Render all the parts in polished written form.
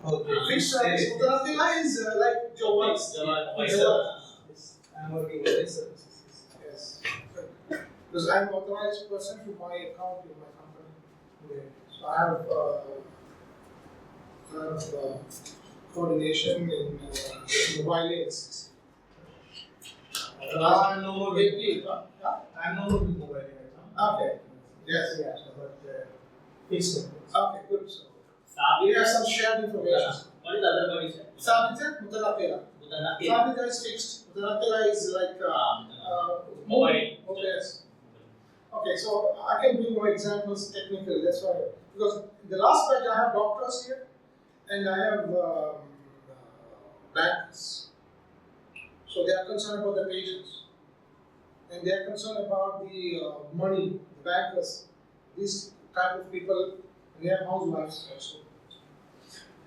Okay. Fixed service. Mutanaqqila is like Jawaz. I'm working with this services. Yes. Because I'm an authorized person to buy account in my company. So I have coordination in mobile aids. I'm no more with mobile right now. Okay. Yes. But fixed. Okay, good. So we have some shared information. What is the other body, sir? Sabita, Mutanaqqila. Sabita is fixed. Mutanaqqila is like mobile. Yes. Okay, so I can bring more examples technically. That's why, because in the last batch I have doctors here, and I have bankers. So they are concerned about the patients, and they are concerned about the money, the bankers, these type of people, and they have housewives also.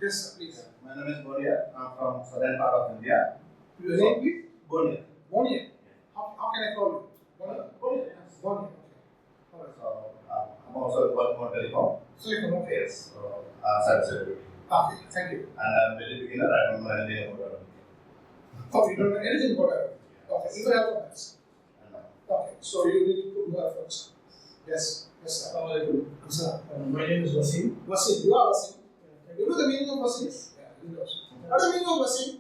Yes, sir, please. My name is Bonia. I'm from southern part of India. Your name, please? Bonia. Bonia. How can I call you? Bonia. Bonia. Yes. Bonia. Okay. So I'm also working on telecom. Telecom. Okay. Yes. So cybersecurity. Okay. Thank you. And I'm very beginner. I don't know anything about it. Oh, you don't know anything about it. Okay. Even alphabets. Okay. So you need to put more efforts. Yes. Yes, sir. Sir. My name is Wasim. Wasim. You are Wasim. You know the meaning of Wasim? Yeah, he knows. What is the meaning of Wasim?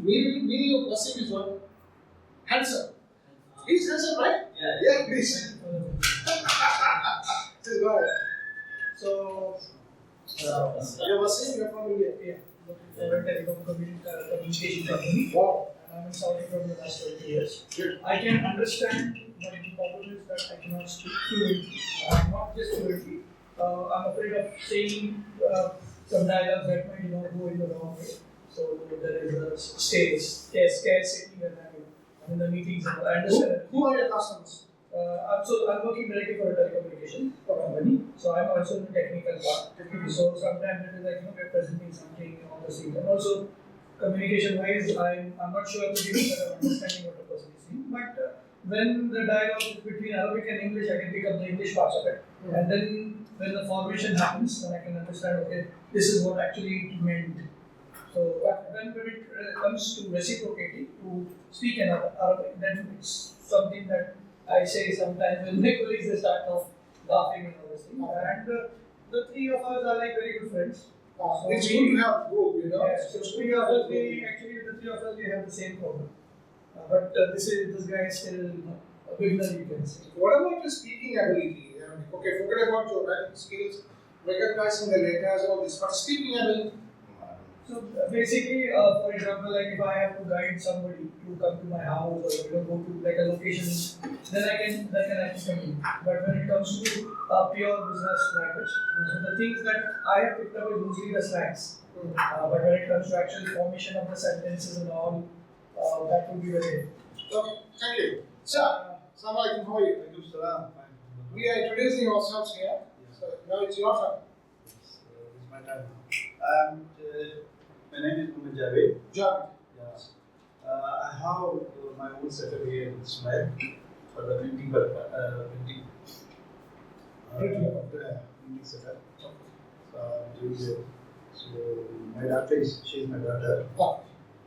Meaning of Wasim is what? Handsome. He's handsome, right? Yeah, please. Please go ahead. So, you're Wasim, you're from India. Yeah. For a telecom communication company. Wow. I'm in Saudi from the last 20 years. Good. I can understand, but the problem is that I cannot speak fluently. Not just fluently. I'm afraid of saying some dialogues that might go in the wrong way. So there is a scarcity when I'm in the meetings. And I understand. Who are your customers? I'm working directly for a telecommunication company. So I'm also in the technical part. So sometimes it is like we're presenting something on the scene. And also communication wise, I'm not sure to give a better understanding what the person is saying. But when the dialogue is between Arabic and English, I can pick up the English parts of it. Mm-hmm. And then when the formation happens, then I can understand, okay, this is what actually it meant. So when it comes to reciprocating, to speak in Arabic, then it's something that I say sometimes when my colleagues they start off laughing and all this thing. And the three of us are like very good friends. So it's good to have group, Yes, so three of us, the three of us, we have the same problem. But this guy is still a beginner, you can say. What about your speaking ability? Okay, forget about your writing skills, recognizing the letters, all this, but speaking ability. So basically, for example, like if I have to guide somebody to come to my house or go to like a location, then I can communicate. But when it comes to pure business language, so the things that I have picked up is mostly the slangs. But when it comes to actual formation of the sentences and all, that would be very difficult. Okay, thank you. Sir, Assalamu alaikum, how are you? We are introducing ourselves here. So now it's your turn. It's my time now. My name is Muhammad Javed. Javed. Yes. I have my own setup here in Ismail for the printing printing setup. So my daughter she is my daughter. Oh.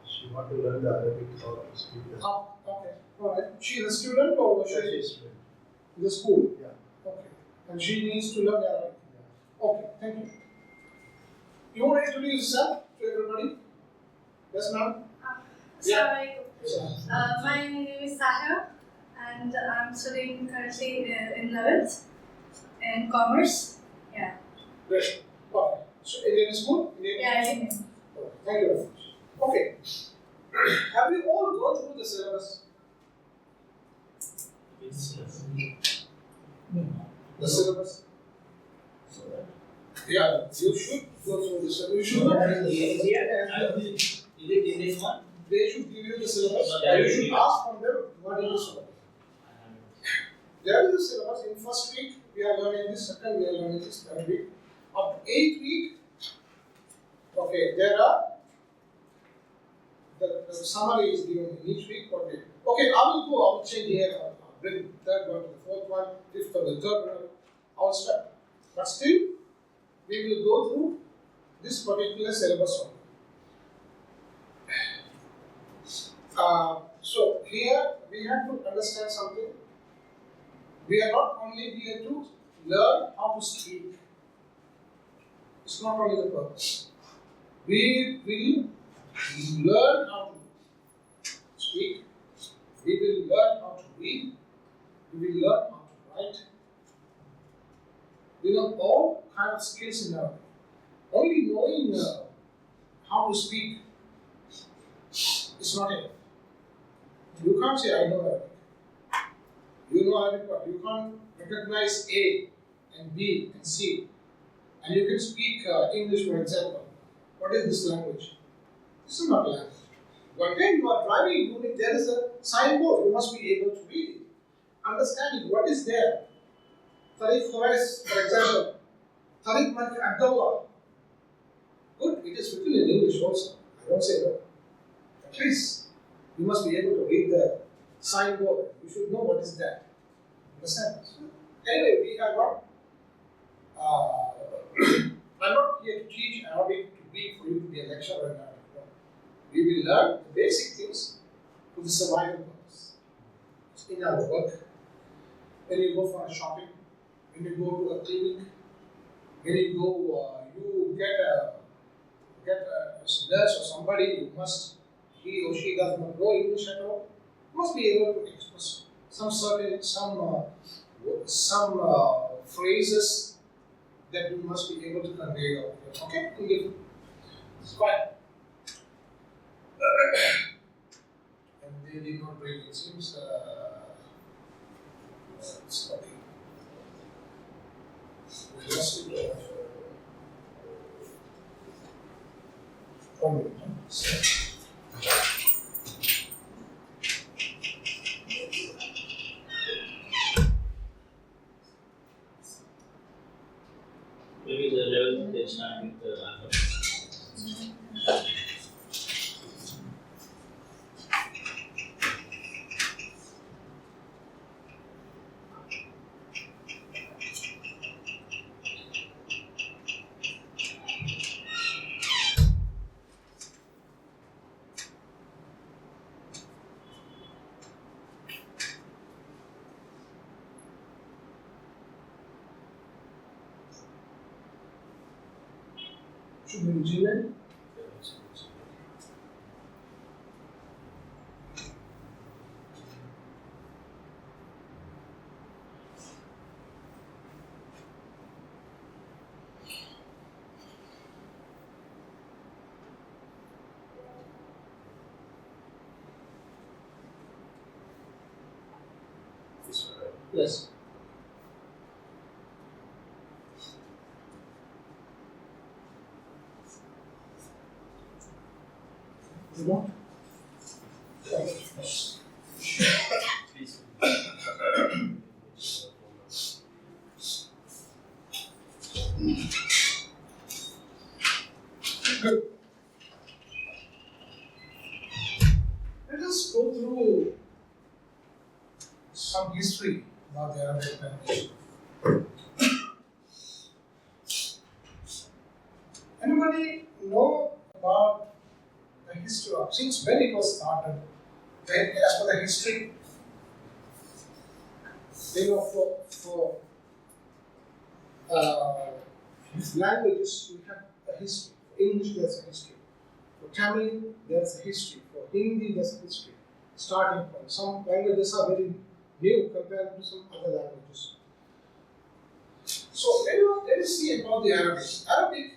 She want to learn the Arabic or speak the. Oh, okay. Alright. She is a student or she is a student? In the school? Yeah. Okay. And she needs to learn Arabic? Yeah. Okay, thank you. You want to introduce yourself to everybody? Yes, ma'am? My name is Sahra and I'm studying currently in 11th in commerce. Yeah. Great. Okay. So, Indian school? Yeah, Indian. Okay. Thank you very much. Okay. Have you all gone through the syllabus? The syllabus? Yeah, you should go through the syllabus. You should not. Is it in this one? They should give you the syllabus. You should ask from them what is the syllabus. There is a syllabus. In first week, we are learning this, second we are learning this, third week. Of 8 week, okay, there are the summary is given in each week. Okay, I will change here. I'll bring the third one to the fourth one, fifth to the third one. I'll start. But still, we will go through this particular syllabus only. So here we have to understand something. We are not only here to learn how to speak. It's not only the purpose. We will learn how to speak. We will learn how to read. We will learn how to write. We learn all kinds of skills in Arabic. Only knowing how to speak is not enough. You can't say I know Arabic. You know Arabic, but you can't recognize A and B and C. And you can speak English, for example. What is this language? This is not language. One day you are driving, there is a signboard. You must be able to read it. Understanding what is there. Tariq Khawais, for example. Tariq Malik Abdullah. Good, it is written in English also. I don't say no. At least you must be able to read the signboard. You should know what is that. Understand? Anyway, we are not. I'm not here to teach Arabic to be for you to be a lecturer in Arabic. No. We will learn the basic things for the survival purpose. In our work, when you go for a shopping, when you go to a clinic, when you go, you get a nurse or somebody, you must, he or she does not know English at all, you must be able to express some phrases that you must be able to convey over here. Okay? It's fine. And they did not bring it. Seems it's okay. We lost it. 1 minute. Maybe the level they start with the alphabet. Should we resume it? Yes. You want? Please. Good. Let us go through some history about the Arabic language. Anybody know about the history of since when it was started? As for the history, you know, for languages, we have a history. For English, there's a history. For Tamil, there's a history. For Hindi, there's a history. Starting from some languages are very new compared to some other languages. So let us see about the Arabic. Arabic,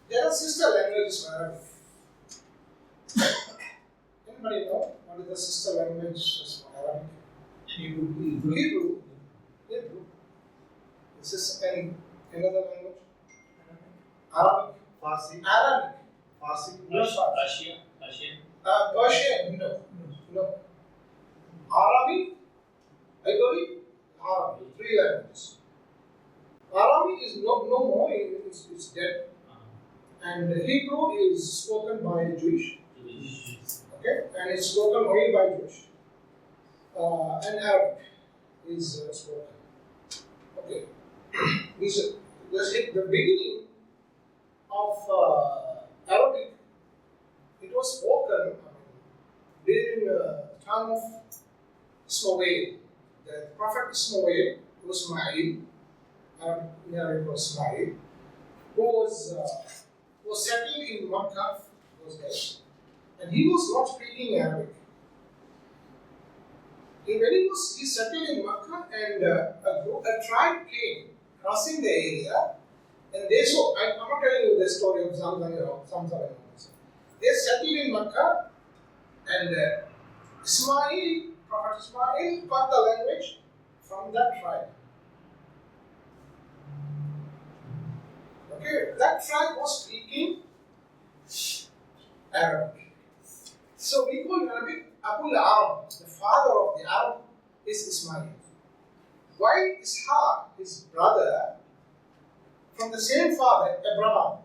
there are sister languages for Arabic. Anybody know what is the sister language for Arabic? Hebrew. This is another language. Arabic. Farsi. Arabic. Farsi. Persian. Persian. No. Arabic. Ivory. Arabic. 3 languages. Arabic is no more. It's dead. And Hebrew is spoken by Jewish. Okay, and it's spoken only by Jewish. And Arabic is spoken. Okay, let's hit the beginning son of Ismail. The Prophet Ismail, Arabic was Ismail, who was settled in Makkah those days, and he was not speaking Arabic. When he settled in Makkah, and a tribe came crossing the area, and they saw. I'm not telling you the story of Zamzam. They settled in Makkah, and Prophet Ismail got the language from that tribe. Okay, that tribe was speaking Arabic. So we call Arabic Abul Arab, the father of the Arab is Ismail. Why Ishaq, his brother, from the same father, Abraham,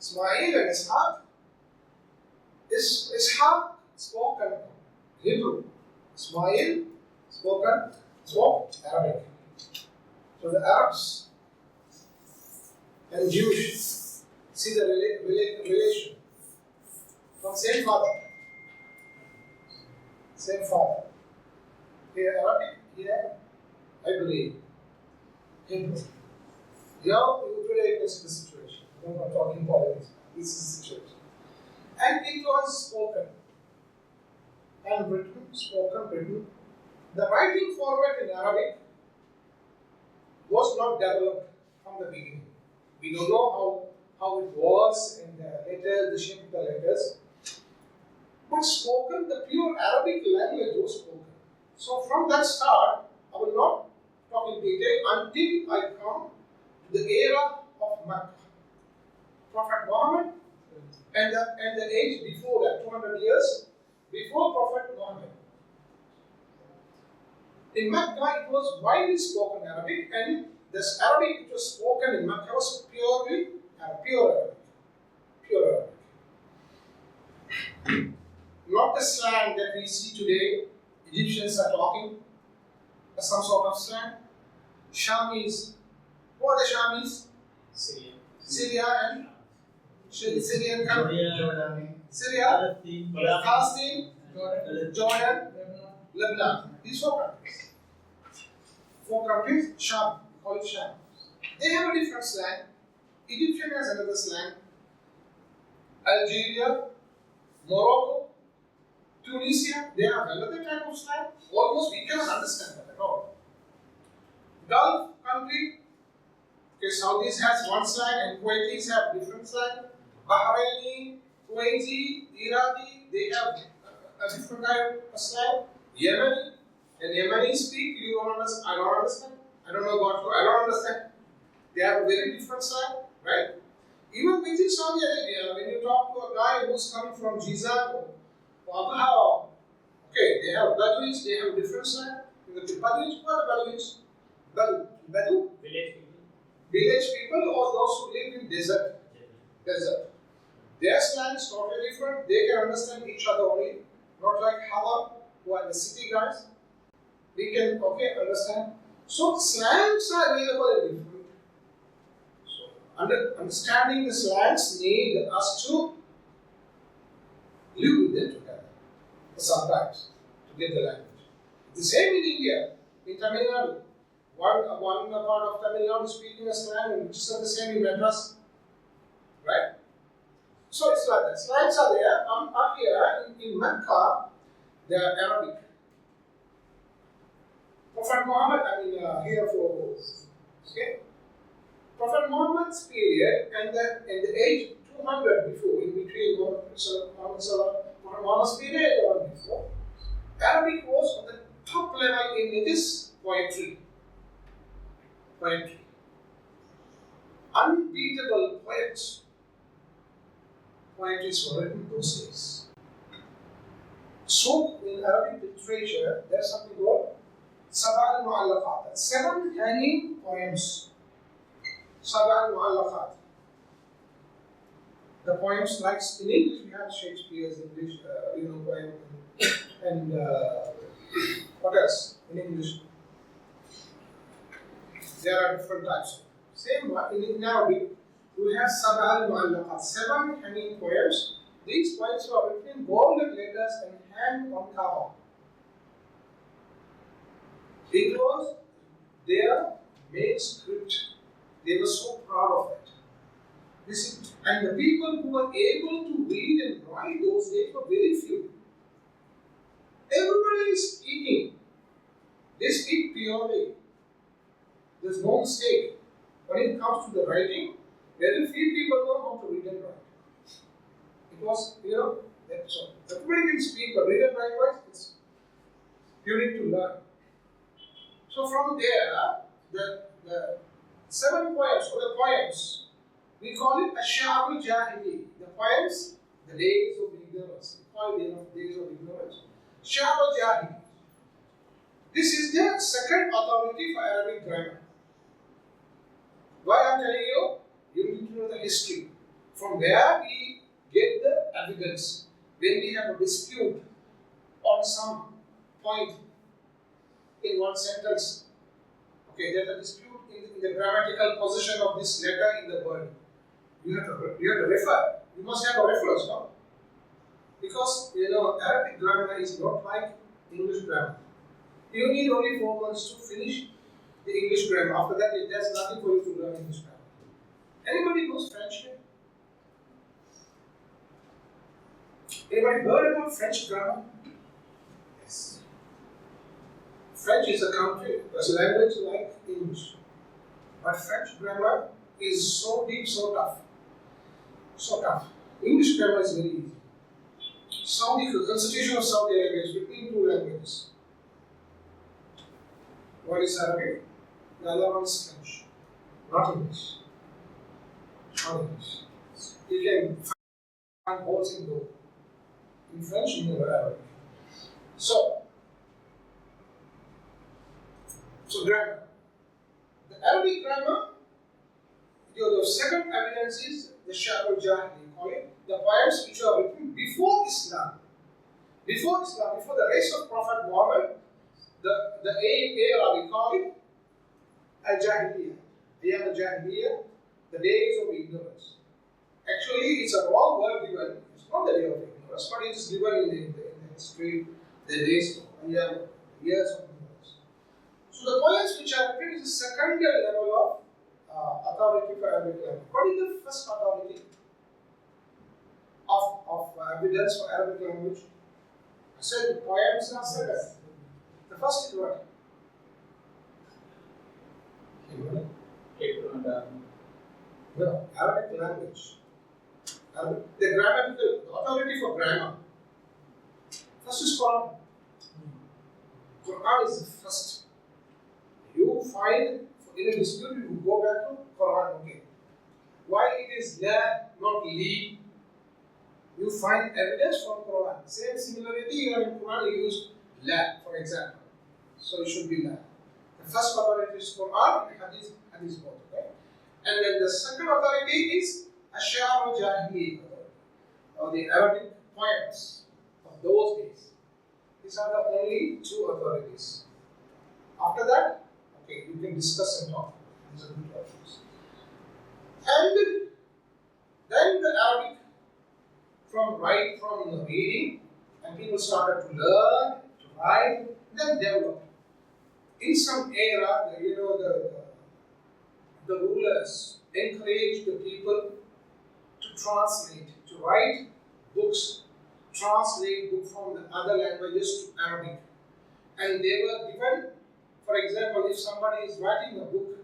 Ismail and Ishaq, Ishaq spoken Hebrew, Ismail spoke Arabic. So the Arabs and Jewish see the relation from same father. Same father. Here Arabic, here I believe Hebrew. Now today you see the situation. I'm not talking politics. This is the situation. And it was spoken and written, written. The writing format in Arabic was not developed from the beginning. We don't know how it was in the letters, the shape of the letters. But spoken, the pure Arabic language was spoken. So from that start, I will not talk in detail until I come to the era of Makkah. Prophet Muhammad and the age before that, 200 years before Prophet Muhammad. In Makkah, it was widely spoken Arabic, and this Arabic which was spoken in Makkah was pure Arabic. Pure Arabic. Not the slang that we see today. Egyptians are talking some sort of slang. Shamis. Who are the Shamis? Syria and Syrian country. Syria, Palestine, Jordan, Lebanon. These four countries. Four countries, Sham, call it Sham. They have a different slang. Egyptian has another slang. Algeria, Morocco, Tunisia, they have another type of slang. Almost we cannot understand that at all. Gulf country, okay, Saudis has one slang and Kuwaitis have different slang. Bahraini, Kuwaiti, Iraqi, they have a different type of slang. Yemeni, and Yemeni speak, you don't understand, I don't understand. I don't know what, I don't understand. They have a very different slang, right? Even within Saudi Arabia, when you talk to a guy who's coming from Jizan or Abha, okay, they have Bedouins, they have different slang. The Bedouins, what are Bedouins? Bedou? Village people or those who live in desert. Their slang is totally different. They can understand each other only. Not like Hawwari, who are the city guys. We can, understand. So slangs are available in different. So understanding the slangs need us to live with them together. Sometimes to get the language. The same in India, in Tamil Nadu. One part of Tamil Nadu speaking a slang, which is the same in Madras. Right? So it's like that. Slangs are there. Up here in Mecca, they are Arabic. Prophet Muhammad, here for okay. Prophet Muhammad's period and the age 200 before, in between Muhammad's period and one before, Arabic was on the top level in this poetry. Unbeatable poets. Poetries were written those days. So in Arabic literature, there's something called Sabah al-Mu'allaqat. 7 hanging poems. Sabah al-Mu'allaqat. The poems like in English we have Shakespeare's English, poem, and what else in English? There are different types. Same one in Arabic. We have Sabah al-Mu'allaqat, 7 hanging poems. These poems were written in golden letters and hanged on Kaaba. It was their main script. They were so proud of it. And the people who were able to read and write those days were very few. Everybody is speaking. They speak purely. There's no mistake. When it comes to the writing, very few people know how to read and write. It was, so everybody can speak, but read and write wise, you need to learn. So from there, the 7 poems, or the poems, we call it Ash'ar al-Jahili. The poems, the days of ignorance. We call it days of ignorance. Ash'ar al-Jahili. This is the second authority for Arabic grammar. Why I'm telling you? You need to know the history. From where we get the evidence. When we have a dispute on some point in one sentence. Okay, there's a dispute in the grammatical position of this letter in the word. You have to refer. You must have a reference, no? Because Arabic grammar is not like English grammar. You need only 4 months to finish the English grammar. After that, there's nothing for you to learn English grammar. Anybody knows French here? Anybody heard about French grammar? Yes. French is a country, it's a language like English. But French grammar is so deep, so tough. So tough. English grammar is very easy. The Constitution of Saudi Arabia is between 2 languages. One is Arabic, the other one is French. Not English. Not English. You can find holes in both. In French, in Arabic. So grammar. The Arabic grammar, the second evidence is the Ash'ar al-Jahili, call it, the poems which are written before Islam. Before the race of Prophet Muhammad, the era we call it Al-Jahiliyyah. Ayam al-Jahiliyyah, the days of ignorance. Actually, it's a wrong word given. It's not the day of ignorance, but it is given in the history, the days of years of ignorance. So the poems which are written is the second level of authority for Arabic language. What is the first authority of evidence for Arabic language? I said the poems are second. The first is what? No, Arabic language. The grammatical authority for grammar. First is Quran. Quran is the first. You find in a dispute, you go back to Quran. Okay. Why it is la, not li? You find evidence from Quran. Same similarity here in Quran you use la, for example. So it should be la. The first authority is Quran and Hadith both. Okay? And then the second authority is Ash'ar al-Jahili, or the Arabic poems of those days. These are the only 2 authorities. After that, okay, you can discuss and talk. These are the 2 authorities. And then the Arabic, from reading, and people started to learn, to write, then develop. In some era, the rulers encouraged the people to translate, to write books, translate books from the other languages to Arabic. And they were given, for example, if somebody is writing a book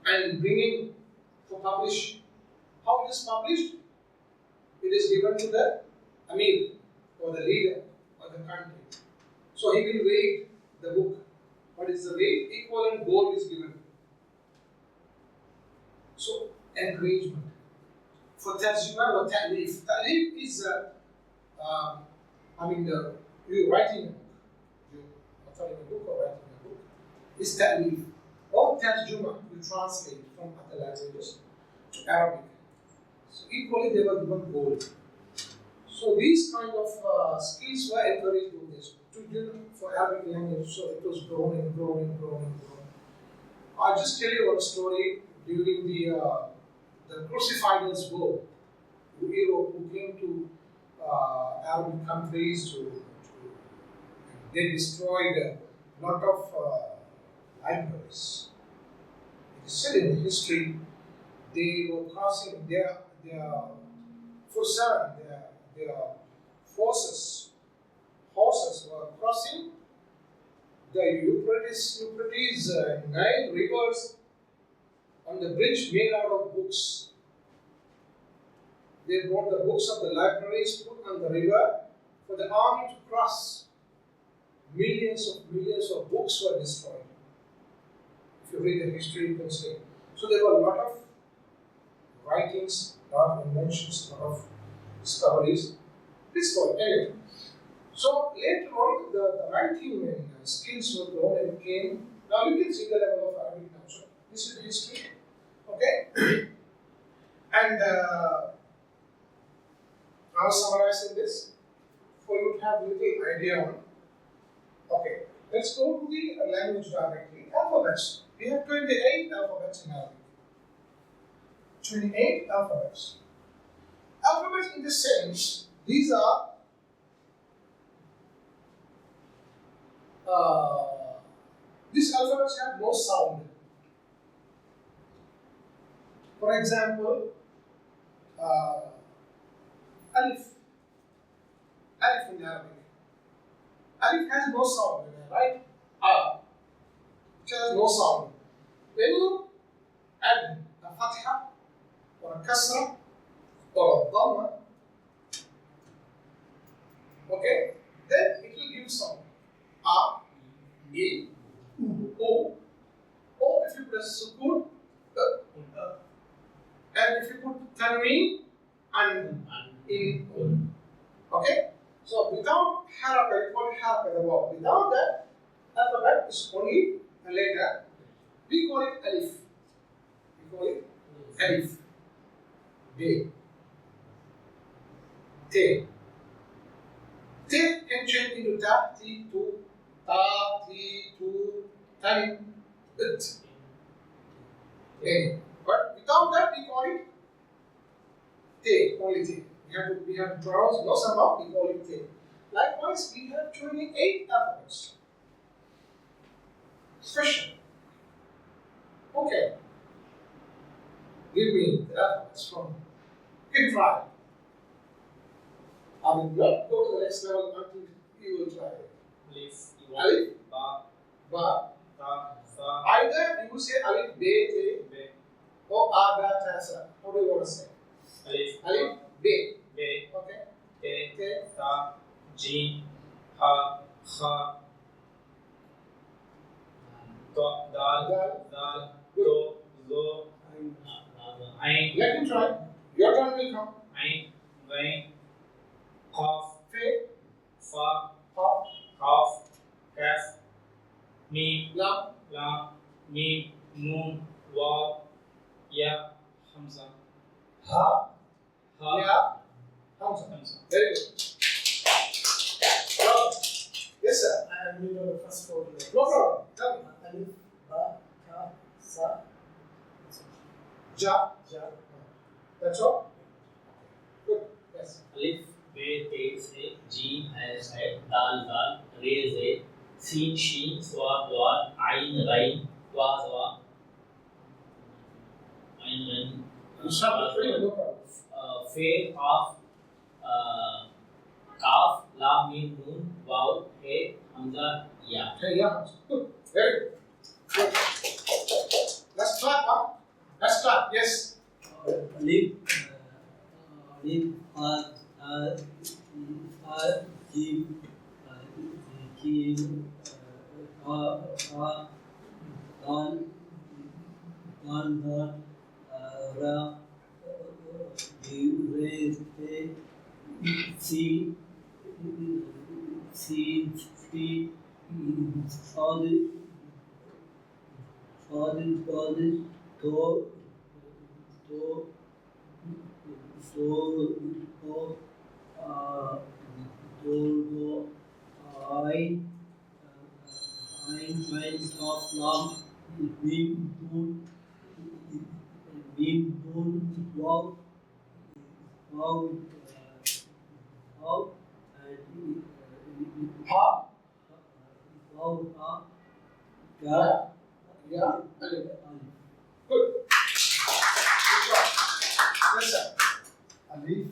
and bringing for publish, how it is published? It is given to the Amir or the leader of the country. So he will rate the book. What is the rate? Equivalent gold is given. So encouragement. For tarjuma or ta'lif. Ta'lif is, you writing a book. You authoring a book or writing a book. Is ta'lif. Or tarjuma, you translate from other languages to Arabic. So equally they were given gold. So these kind of skills were encouraged in this to do for Arabic language. So it was growing. I'll just tell you one story during the Crucifiers War. Europe who came to Arabic countries they destroyed lot of libraries. It is said in the history they were crossing their Fursan, their horses were crossing the Euphrates Nile rivers on the bridge made out of books. They brought the books of the libraries put on the river for the army to cross. Millions of books were destroyed. If you read the history, you can see. So there were a lot of writings, a lot of inventions, a lot of discoveries destroyed. Anyway, so later on, the writing and skills were grown and came. Now you can see the level of Arabic now. So this is the history. Okay? And I was summarizing this for you to have a little idea on. Okay, let's go to the language directly. Alphabets. We have 28 alphabets in Arabic. 28 alphabets. Alphabets in the sense, these are these alphabets have no sound. For example, Alif. Alif in Arabic. Alif has no sound, right? Which has no sound. When you add a fatha or a kasra or a dhamma, okay, then it will give sound. A, E, O. O if you put a sukoon, and if you put tanween, and in. Okay? So without haraka, you call it haraka, the vowel. Without that, alphabet is only a letter. We call it alif. We call it alif. B. T. T can change into ta, ti, tu, ta, ti, tu, tan, it. But without that, we call it T, only T. We have to pronounce no somehow, we call it T. Likewise, we have 28 alphabets. Special. Okay. Give me the alphabets from. You can try. I will not go to the next level until you will try it. Alif, Ba, Sa, either you will say Alif, Be, Te, or A, Ba, Ta, Sa. What do you want to say? Alif, Be. Okay. Te, Ta, Jim, Ha, Kha, Dal, Do, Zo, Ain. Let me try. Your turn will come. Ain, Gain, Qaf, Fe, Fa, Ha, Qaf, Kaf, Mim, Lam, Lam, Mim, Nun, Waw, Ya, Hamza. Ha, Ha, Ya, Hamza. Very good. Bravo. Yes, sir. I am doing the first four letters. No problem. Tell me. Alif, Ba, Ka, Sa, Ja. Ja. That's all? Good. Yes. Alif, Be, Te, Se, Jim, Has, Hai, Dal, Dal, Re, Ze, Sin, Shin, Swa, Dwar, Ain, Rain, Wa, Zwa, Ain, Rain, You start with no problem. Fe, Qaf, Kaf, Lam, Mim, Nun, Waw, He, Hamza, Ya. Okay, yeah, Hamza. Good. Very good. Good. Let's start, huh? Let's start. Yes. Alif, Jim, Jim, Dal, Ra, Re, Si, Solid, Ein, Kaf, Lam, Mim, Nun, Waw, Ha, Waw, Ha, Ya. Yeah. Alif. Good. Good job. Yes, sir. Alif,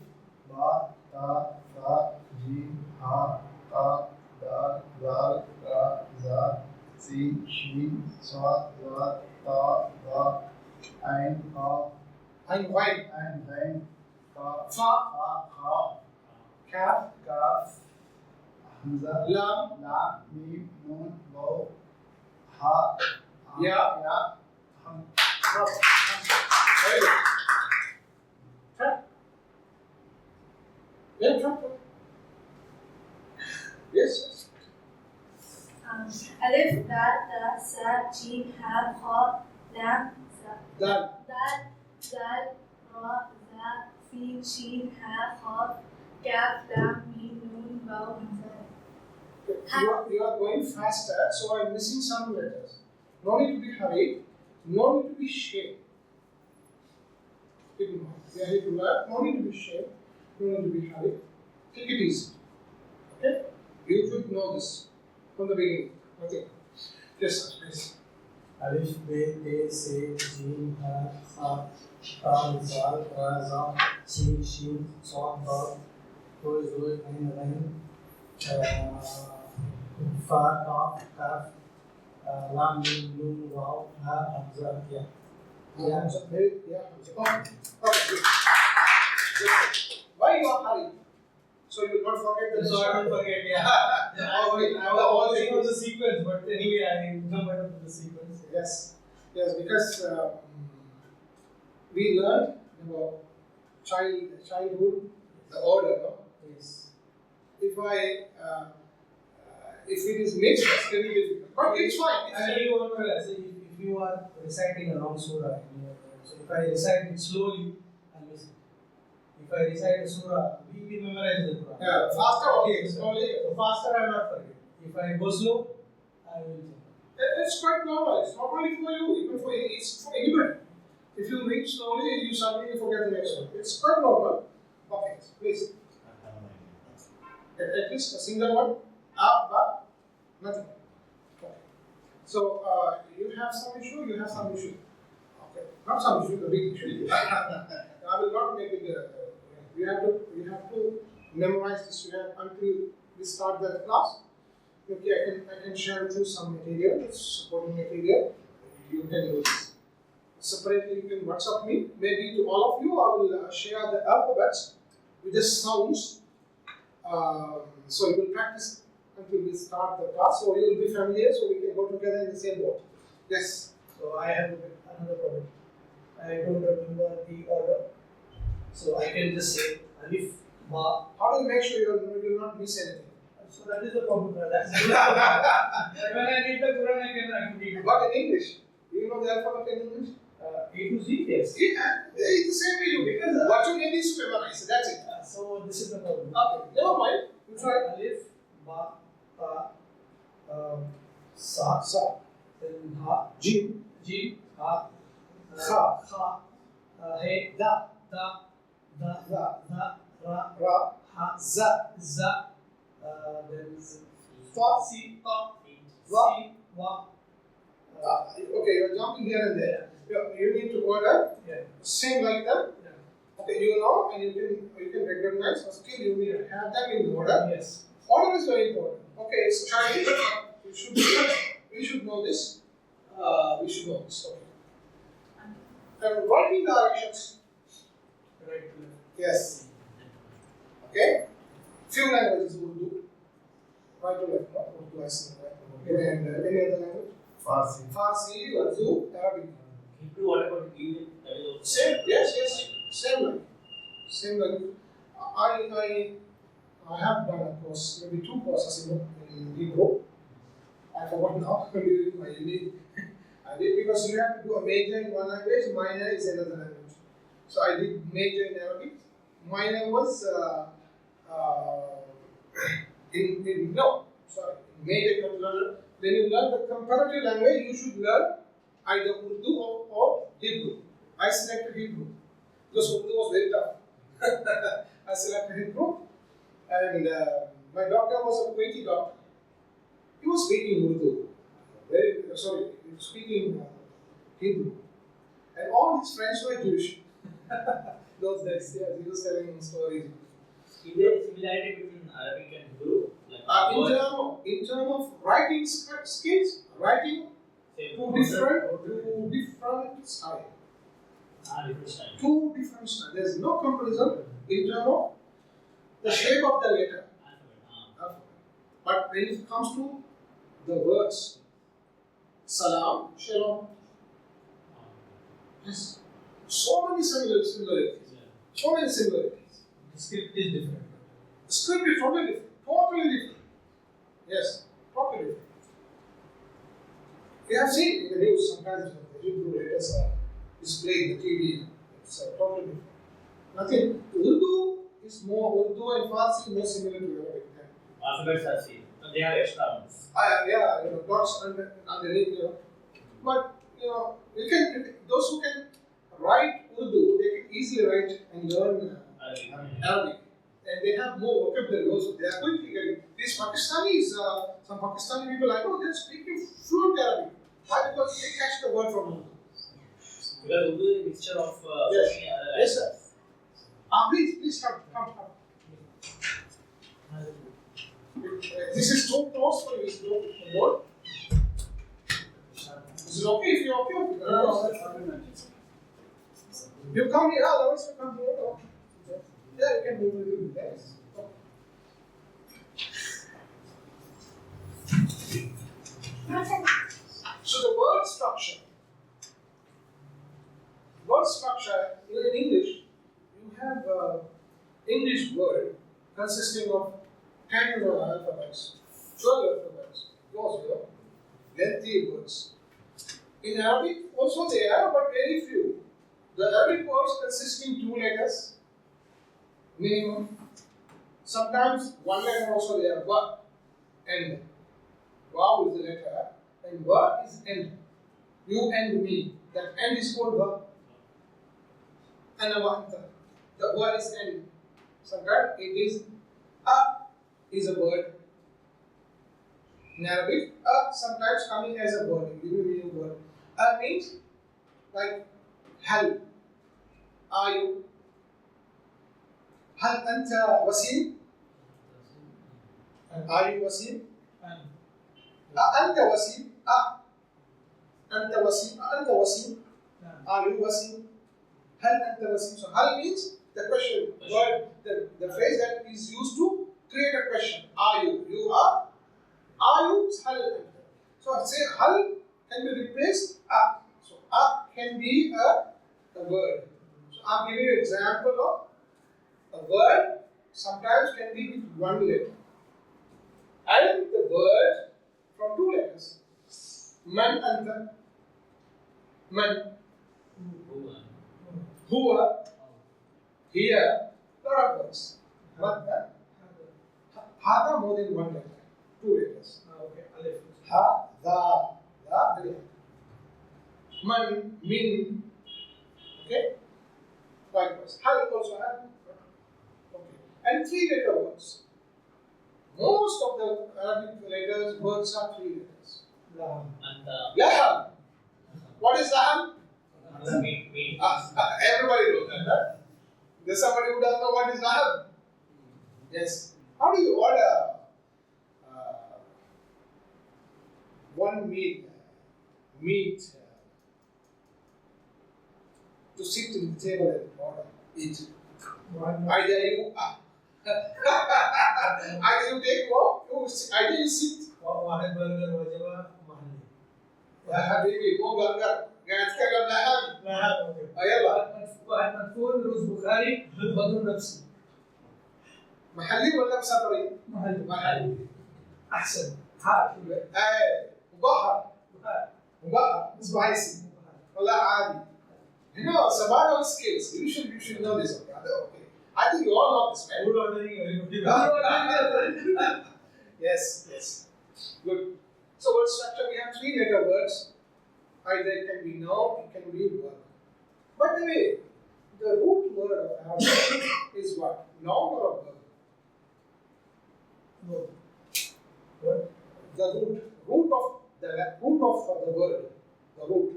Ba, Ta, Tha, Jim, Ha, Ta, Dal, Zal, Ra, Za, Sin, Shin, Sa, Za, Ta, Da, Ain, Ka, I'm white. Ain, Zain, Ka, Fa, Fa, Kha, Kaf, Kaf, Hamza, Lam, Lam, Mim, Nun, Waw, Ha, Ya. Ya, Ham. Very good. Try. Yeah, try. Yes. Alif, Dal, Ta, Sa, Jim, Ha, Kha, Lam, Za. Dal. Dal, Zal, Ra, Za, Sin, Shin, Ha, Kha, Kaf, Lam, Mim, Nun, Waw, Hamza. You are going faster, so I'm missing some letters. No need to be hurried. No need to be shamed. We are here to learn. No need to be shamed. No need to be hurried. Take it easy. Okay? You should know this from the beginning. Okay. Yes, sir. Please. Alif, Be, Te, Se, Jim, Ha, Kha, Dal, Zal, Ra, Za, Sin, Shin, Sa, Da, Ro, Zo, Ain, Rain, Fa, Kaf, Kaf, Lam, Mim, Nun, Waw, Ha, Hamza, Ya. Yeah. Okay. Good. Why you are hurried? So you will not forget the So I don't forget, yeah. I was thinking of the sequence, but anyway, I remember the sequence. Yes. Yes, because we learned about childhood, the order, no? Yes. If it is mixed, it's very difficult. But it's fine. I tell you one more, so if you are reciting a long surah, so if I recite it slowly, I'll listen. If I recite a surah, we will memorize the Quran. Yeah, faster, okay, slowly. So faster, I will not forget. If I go slow, I will. It's quite normal. It's not only for you, even for it's for anybody. If you read slowly, you suddenly forget the next one. It's quite normal. Okay, please. At least a single one. But nothing. Okay. So you have some issue. You have some issue. Okay, not some issue. The big issue. I will not make it. You have to memorize this. You have until we start the class. Okay, I can share with you some material, supporting material. You can do this. Separately, you can WhatsApp me. Maybe to all of you, I will share the alphabets with the sounds. So you will practice until we start the class. So you will be familiar. So we can go together in the same boat. Yes. So I have another problem. I don't remember the order. So I can just say Alif, Ba. How do you make sure you will not miss anything? So that is the problem. That's when I read the Quran, I can read it. But in English, do you know the alphabet in English? A to Z, yes. Yeah, it's the same way you. Because what you need is to memorize. That's it. So this is the problem. Okay, never mind. You try. Alif, Ba, Ta, Sa, then Ha, Jim, Ha, Kha, He, Da, Ra, Ha, Za, then Fa, Si, Ta, Wa. Si, Wa. Okay, you're jumping here and there. You need to order. Yeah. Same like that. Yeah. Okay, you know, and you can recognize. Still, you need to have them in order. Yes. Order is very important. Okay, so Chinese, we should know this. We should know this. Okay. And writing directions. Right to left. Yes. Okay. Few languages Urdu. Right to left. Not Urdu, I see. Right. And any other language? Farsi, Urdu, Arabic. Hebrew, what about Hebrew? That is also Same. Yes. Same language. Same language. I have done a course, maybe 2 courses in Hebrew. I forgot now during my uni. I did because you have to do a major in one language, minor is another language. So I did major in Arabic. Minor was major you have to learn. When you learn the comparative language, you should learn either Urdu or Hebrew. I selected Hebrew because Urdu was very tough. I selected Hebrew, and my doctor was a Kuwaiti doctor. He was speaking Urdu, very speaking Hebrew. And all his friends were Jewish. Those days, yeah, he was telling stories. Is there a similarity between Arabic and Hebrew? Like In terms of writing skills, writing two different styles. Different style. Two different styles. There is no comparison in terms of the shape of the letter. But when it comes to the words, salam, shalom, yes, so many similarities. So many similarities. The script is different. The script is totally different. Totally different. Yes, totally different. We have seen in the news sometimes the Hebrew letters are displayed in the TV. It's totally different. Nothing. Urdu and Farsi more similar to Arabic. Alphabets are same. They have extra ones. Yeah, dots underneath, But, you can, those who can write Urdu, they can easily write and learn Arabic. And they have more vocabulary also. They are quickly getting. These Pakistanis, some Pakistani people I know, they're speaking fluent Arabic. Why? Because they catch the word from Urdu. Because Urdu is a mixture of so many other Yes, sir. languages. Please come. This is too close for you. Is it more? Is it okay if you're okay? No, You come here, otherwise you come here. Okay. Yeah, you can move a little bit. Yes. So the word structure. In English, you have English word consisting of 10 alphabets, 12 alphabets. Those are lengthy words. In Arabic, also they are, but very few. The Arabic words consisting 2 letters, minimum. Sometimes 1 letter also there, wa, end. Wow is the letter, and wa is end. You and me. That end is called wa. Ana wa anta. The wa is end. Sometimes it is is a word. In Arabic, sometimes coming as a word, giving me a word. Means like hal. Are you? Hal anta wasim? Are you wasim? Anta wasim? Anta wasim? Anta wasim? Are you wasim? Hal anta wasim? So hal means the question, word, the phrase that is used to create a question. Are you? You are? Are you? Hal anta. So I say hal can be replaced So can be a word. So I'm giving you an example of a word sometimes can be with 1 letter. And the word from 2 letters. Man anta. Man. Huwa. Here, lot of words. Madda. Hada more than 1 letter. 2 letters. Okay, Alif. Ha, da, da. Man, min. Okay? Likewise. Hal also have. Okay. And 3-letter words. Most of the Arabic letters, words are 3 letters. Laham. What is laham? Meat. Everybody knows that, huh? There's somebody who doesn't know what is laham. Yes. How do you order one meat to sit in the table and order eat? Either you either you take one, either you sit. واحد برجر وجبة محلي. يا حبيبي مو برجر قاعد اتكلم لحم. لا اوكي. يلا واحد مدفون رز بخاري بدون نفسي. محلي ولا مسافرين؟ محلي. احسن. حار. مبحر سبايسي ولا عادي. You know, survival skills. You should know this. Okay. I think you all know this, man. Food ordering very good. Yes. Good. So word structure, we have 3-letter words. Either it can be noun, it can be verb. By the way, the root word of Arabic is what? Noun or verb? What? The root of the word, the root.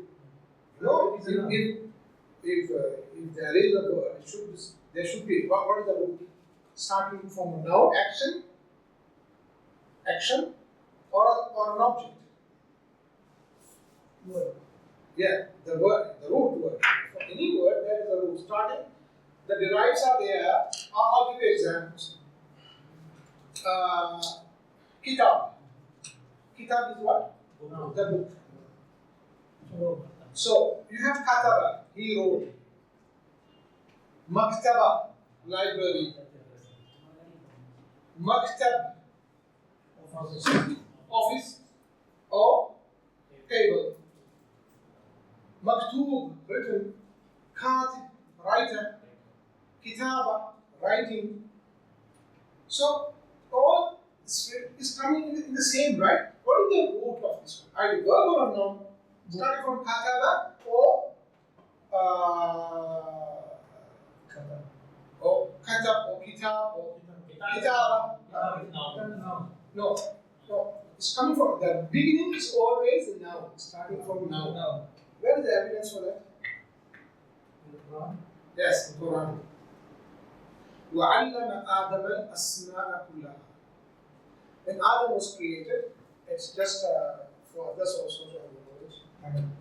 You know, if there is a word, there should be. What is the root? Starting from a noun, action, or an object. Word. Yeah, the word, the root word. For any word, there is a root. Starting, the derives are there. I'll give you examples. Kitab. Kitab is what? The book. So you have kataba, he wrote. Maktaba, library. Maktab, office or table. Maktub, written. Katib, writer. Kitaba, writing. So all is coming in the same, right? What is the root of this one? Either verb or a noun? Starting from kataba or katab or kitab or kitaba. No. It's coming from the beginning is always a noun, starting from noun. Where is the evidence for that? Yes, the Quran. وَعَلَّمَ آدَمَ الْأَسْمَاءَ كُلَّهَا. When Adam was created, it's just for others also to have knowledge.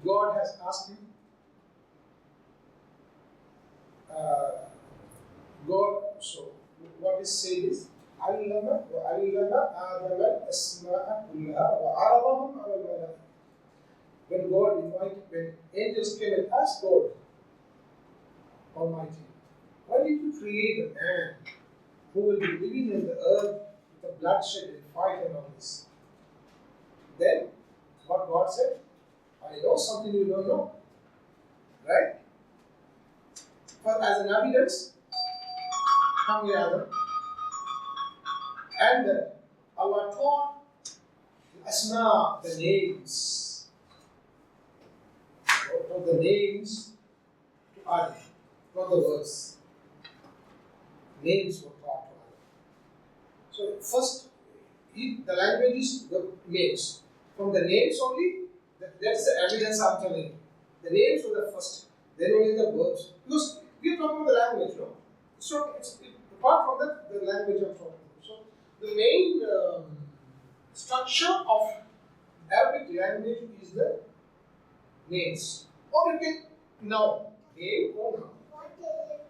God has asked him, so what is said is, عَلَّمَ وَعَلَّمَ آدَمَ الْأَسْمَاءَ كُلَّهَا وَعَرَضَهُمْ عَلَى الْمَلَائِكَةِ. When angels came and asked God Almighty, why did you create a man who will be living in the earth with the bloodshed and fight and all this? Then, what God said, I know something you don't know. Right? For as an evidence, come here, Adam. And Allah taught Asma, the names. Or the names to Adam, not the words. Names were taught to Adam. So first, the language is the names. From the names only, that's the evidence I'm telling you. The names were the first, then only the verbs. Because we are talking about the language, no? So apart from that, the language I'm talking about. So the main structure of Arabic language is the names. Or you can noun, name or noun.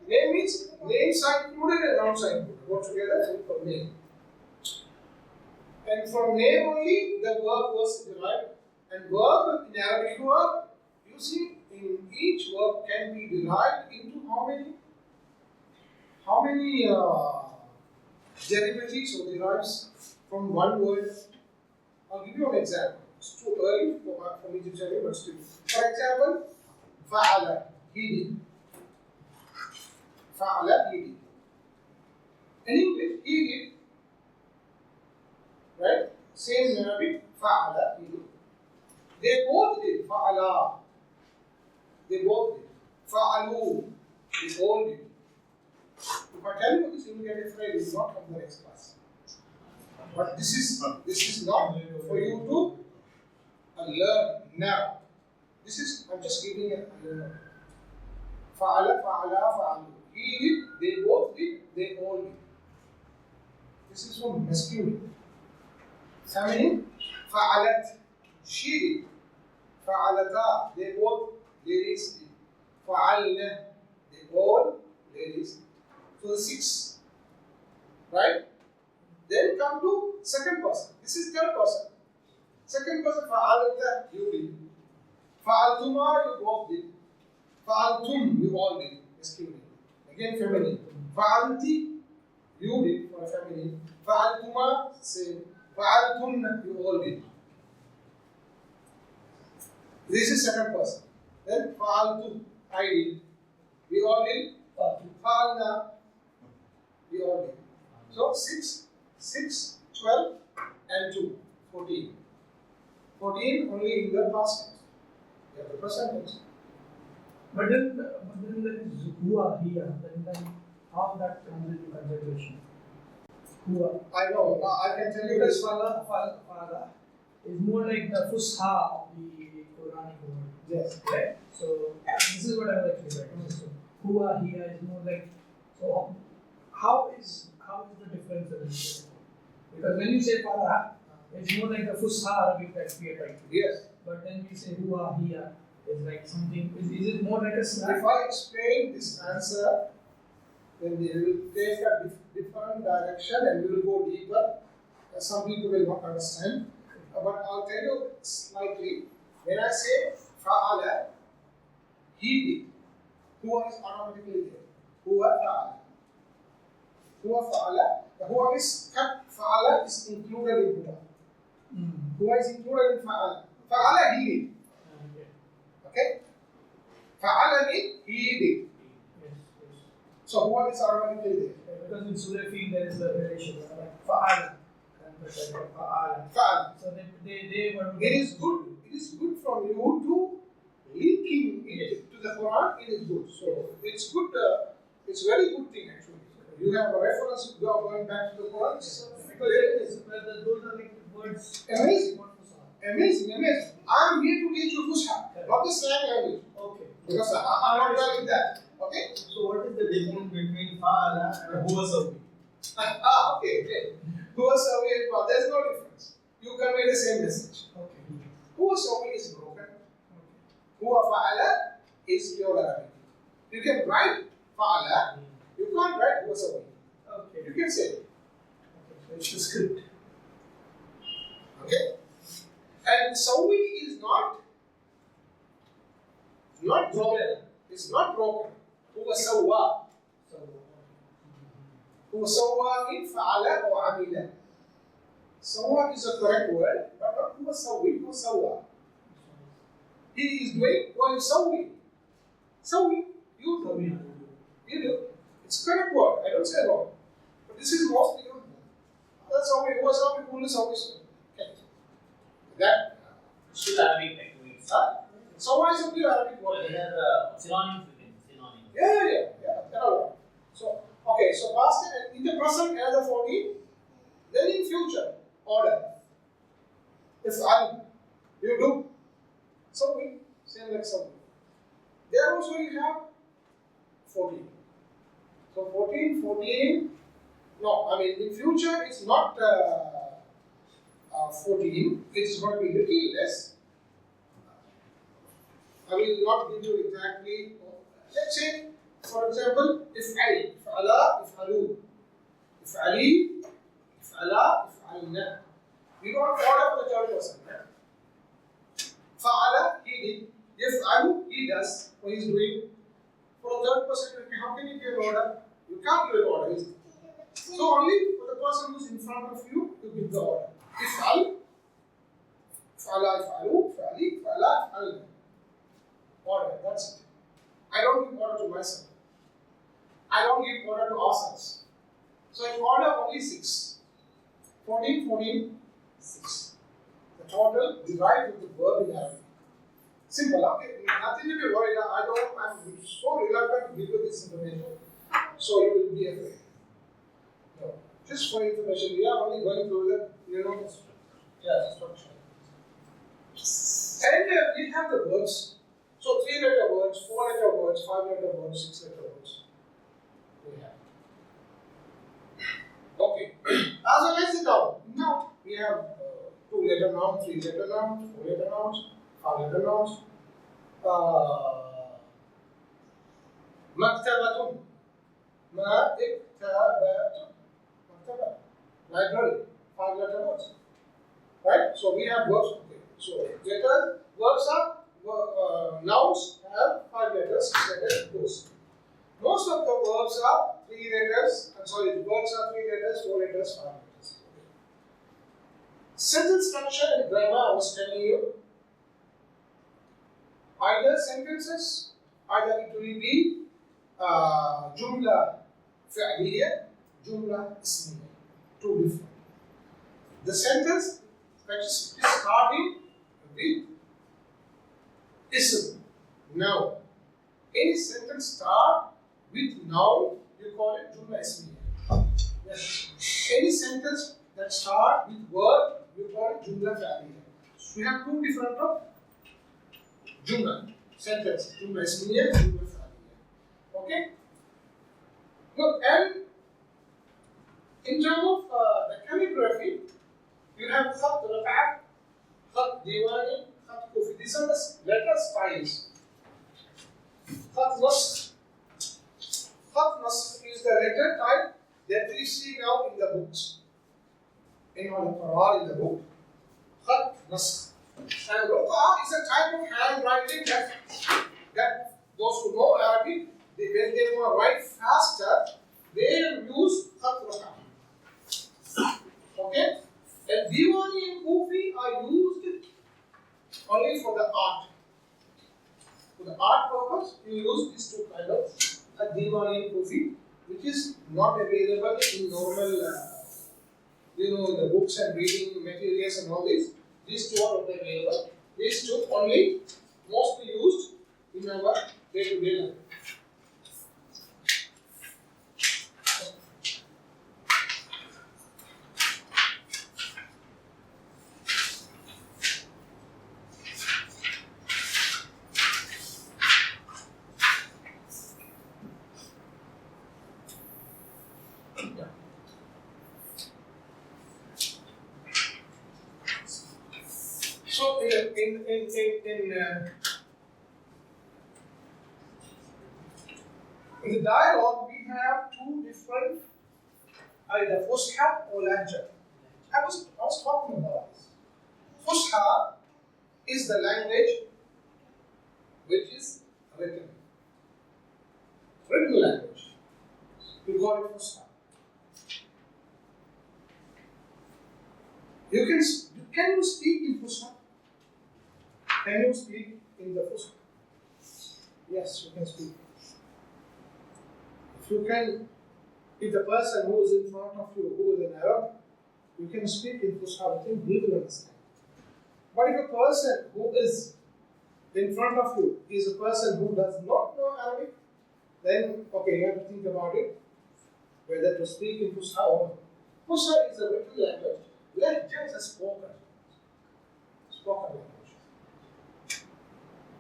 Name means name sign included and noun sign included. Go together and for name. And from name only the verb was derived. And verb in Arabic verb, you see, in each verb can be derived into how many derivatives or derives from one word. I'll give you an example. It's too early for me to tell you, but still. For example, fa'ala, he did. Fa'ala, he did. In English, he did. Right? Same in Arabic, fa'ala, he did. They both did. Fa'ala. They both did. Fa'alu. They all did. If I tell you this, you will get afraid. It's not from the next class. But this is not for you to learn now. This is, I'm just giving a fa'ala, fa'ala, fa'alu. He did, they both did, they all did. This is from masculine. Feminine, fa'alat, she did. Fa'alata, they both ladies did. Fa'alna, they all ladies did. So the 6. Right? Then come to second person. This is third person. Second person, fa'alta, you did. Fa'altuma, you both did. Fa'altum, you all did. Masculine. Again, feminine. Fa'alti, you did for a feminine. Fa'altuma, same. Fa'altunna, you all did. This is second person. Then fa'altu, I did. We all did. Fa'alna, we all did. So 6, 12, and 2, 14. 14 only in the past tense. You have the present tense. But then there is huwa here. Then how that comes into consideration? Huwa. I know. I can tell you Because this. fala is more like the fusha of the Iranic word. Yes. Right? So this is what I was actually writing. So huwa, hiya is more like, so how is the difference in this? Because when you say fala, it's more like the Fusha Arabic that we are trying to do. Yes. But then we say huwa, hiya is like something, is it more like a slang? If I explain this answer, then we will take a different direction and we will go deeper. Some people will not understand. But I'll tell you slightly. When I say fa'ala, he did. Huwa is automatically there. Huwa fa'ala. Huwa fa'ala. The huwa is cut. Fa'ala is included in huwa. Huwa is included in fa'ala. Fa'ala he did. Okay? Fa'ala means he did. So huwa is automatically there. Because in Surah Fil there is a relation, like fa'ala. Fa'ala. So they were. It is good. It is good from you to linking it to the Quran. It is good. So it's good. It's very good thing actually. You have a reference. You are going back to the Quran. Those are like words. Amazing. Amazing. I'm here to teach you Fusha, not the slang language. Okay. Because I'm not learning that. Okay. So what is the difference between fa'ala and huwa sawi? Okay. Huwa sawi, well, there's no difference. You convey the same message. Okay. Huwa sawi is broken. Huwa fa'ala is pure Arabic. You can write fa'ala. You can't write huwa sawi. Okay. You can say it. Okay. So it's the script. Okay. And sawi is not broken. It's not broken. Huwa sawa. Huwa sawa means fa'ala or amila. Sawa is a correct word, but not huwa sawi, huwa sawa. He is doing what is sawi. Sawi, you do. You do. It's a correct word. I don't say wrong. But this is mostly wrong. That's sawi, huwa sawi, huwa sawi. Okay. That. Still Arabic techniques. Sawa is a pure Arabic word. There are synonyms within synonyms. Yeah. There are. So, okay, so past and in the present another 14, then in future, order. If I, you do. So we, same like something. There also you have 14. So 14, no, I mean in future it's not 14, it is going to be little less. I will not give you exactly, let's say, for example, if'al, if'ala, if'alu, if'ali, if'ala, if'alna. You don't order the third person. Fa'ala, he did. If'alu, he does what he's doing. For the third person, how can you give an order? You can't give an order. So only for the person who's in front of you, you give the order. If'al, if'ala, if'alu, if'ali, if'ala, if'alna. Order, that's it. I don't give order to myself. I don't give order to ourselves. So in order only 6. 14, 6. The total derived with the verb in Arabic. Simple, okay? Nothing to be worried. I'm so reluctant to give you this information. So you will be afraid. No. Just for information, we are only going through the, structure. And we have the words. So 3-letter words, 4-letter words, 5-letter words, 6-letter words. We have. Okay. As well as it down. Now we have 2-letter nouns, 3-letter nouns, 4-letter nouns, 5-letter nouns. Maktabatun. Maktabatun. Maktaba. Library. 5-letter words. Right? So we have verbs. Okay. So letters, verbs are. Nouns have 5 letters, 6 letters, those. Most of the verbs are 3 letters, verbs are 3 letters, 4 letters, 5 letters. Okay. Sentence structure and grammar, I was telling you. Either sentences, either it will be jumla fi'liya, jumla ismiya. 2 different. The sentence that is starting with ism, noun. Any sentence start with noun, you call it jumla ismiya. Yes. Any sentence that start with verb, you call it jumla fi'liya. So we have 2 different Jumla, sentence. Jumla ismiya, Jumla fa'aliya. Okay? Look, and in terms of the calligraphy, you have khat rafa', khat diwani, khat kufi. These are the letter styles. Khat nasr. Khat nasr is the letter type that we see now in the books. In the Quran, in the book. Khat nasr. And ruqa is a type of handwriting that those who know Arabic, when they want to write faster, they use khat rafa'. Okay? And Diwani and Kufi are used only for the art. For the art purpose, you use these two kinds of Diwani and Kufi, which is not available in normal, the books and reading materials and all these. These two are not available. These two only mostly used in our day-to-day life. So in the dialogue, we have two different either Fusha or Lahja. I was talking about this. Fusha is the language which is written language. We call it Fusha. Can you speak in Fusha? Can you speak in the Fusha? Yes, you can speak. If the person who is in front of you, who is an Arab, you can speak in Fusha with him, he will understand. But if a person who is in front of you is a person who does not know Arabic, then okay, you have to think about it, whether to speak in Fusha or not. Fusha is a written language. Lahja is a spoken language.